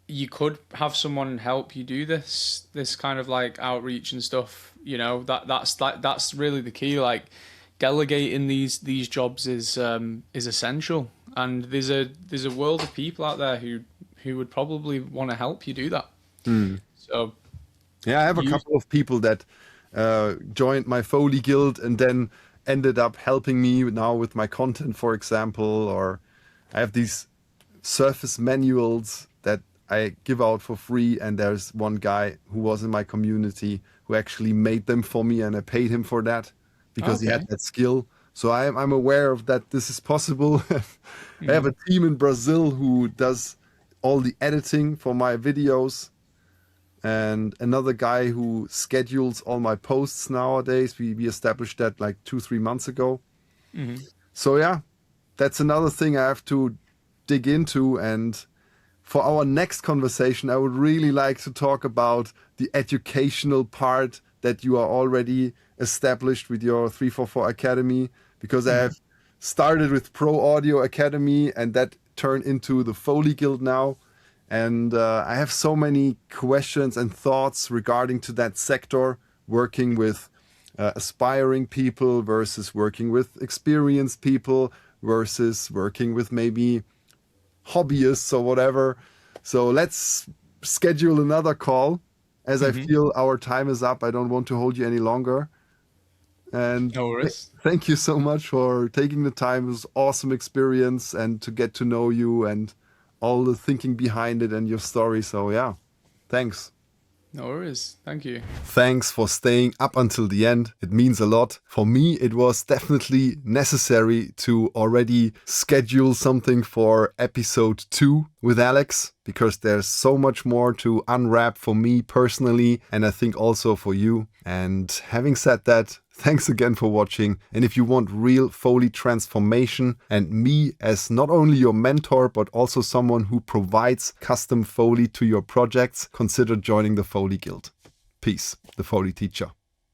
you could have someone help you do this kind of like outreach and stuff. That's really the key. Like, delegating these jobs is essential, and there's a world of people out there who would probably want to help you do that. So I have a couple of people that joined my Foley guild and then ended up helping me now with my content, for example. Or I have these surface manuals that I give out for free, and there's one guy who was in my community who actually made them for me, and I paid him for that because he had that skill. So I'm aware of that this is possible. I have a team in Brazil who does all the editing for my videos, and another guy who schedules all my posts nowadays. We established that like 2-3 months ago. So that's another thing I have to dig into. And for our next conversation, I would really like to talk about the educational part that you are already established with your 344 Academy, because I have started with Pro Audio Academy and that turned into the Foley Guild now. And I have so many questions and thoughts regarding to that sector, working with aspiring people versus working with experienced people versus working with maybe hobbyists or whatever. So let's schedule another call, as I feel our time is up. I don't want to hold you any longer. And no worries. Thank you so much for taking the time. It was an awesome experience, and to get to know you and all the thinking behind it and your story. So thanks. No worries. Thank you. Thanks for staying up until the end. It means a lot. For me, it was definitely necessary to already schedule something for episode 2 with Alex, because there's so much more to unwrap for me personally, and I think also for you. And having said that, thanks again for watching. And if you want real Foley transformation and me as not only your mentor, but also someone who provides custom Foley to your projects, consider joining the Foley Guild. Peace, the Foley teacher.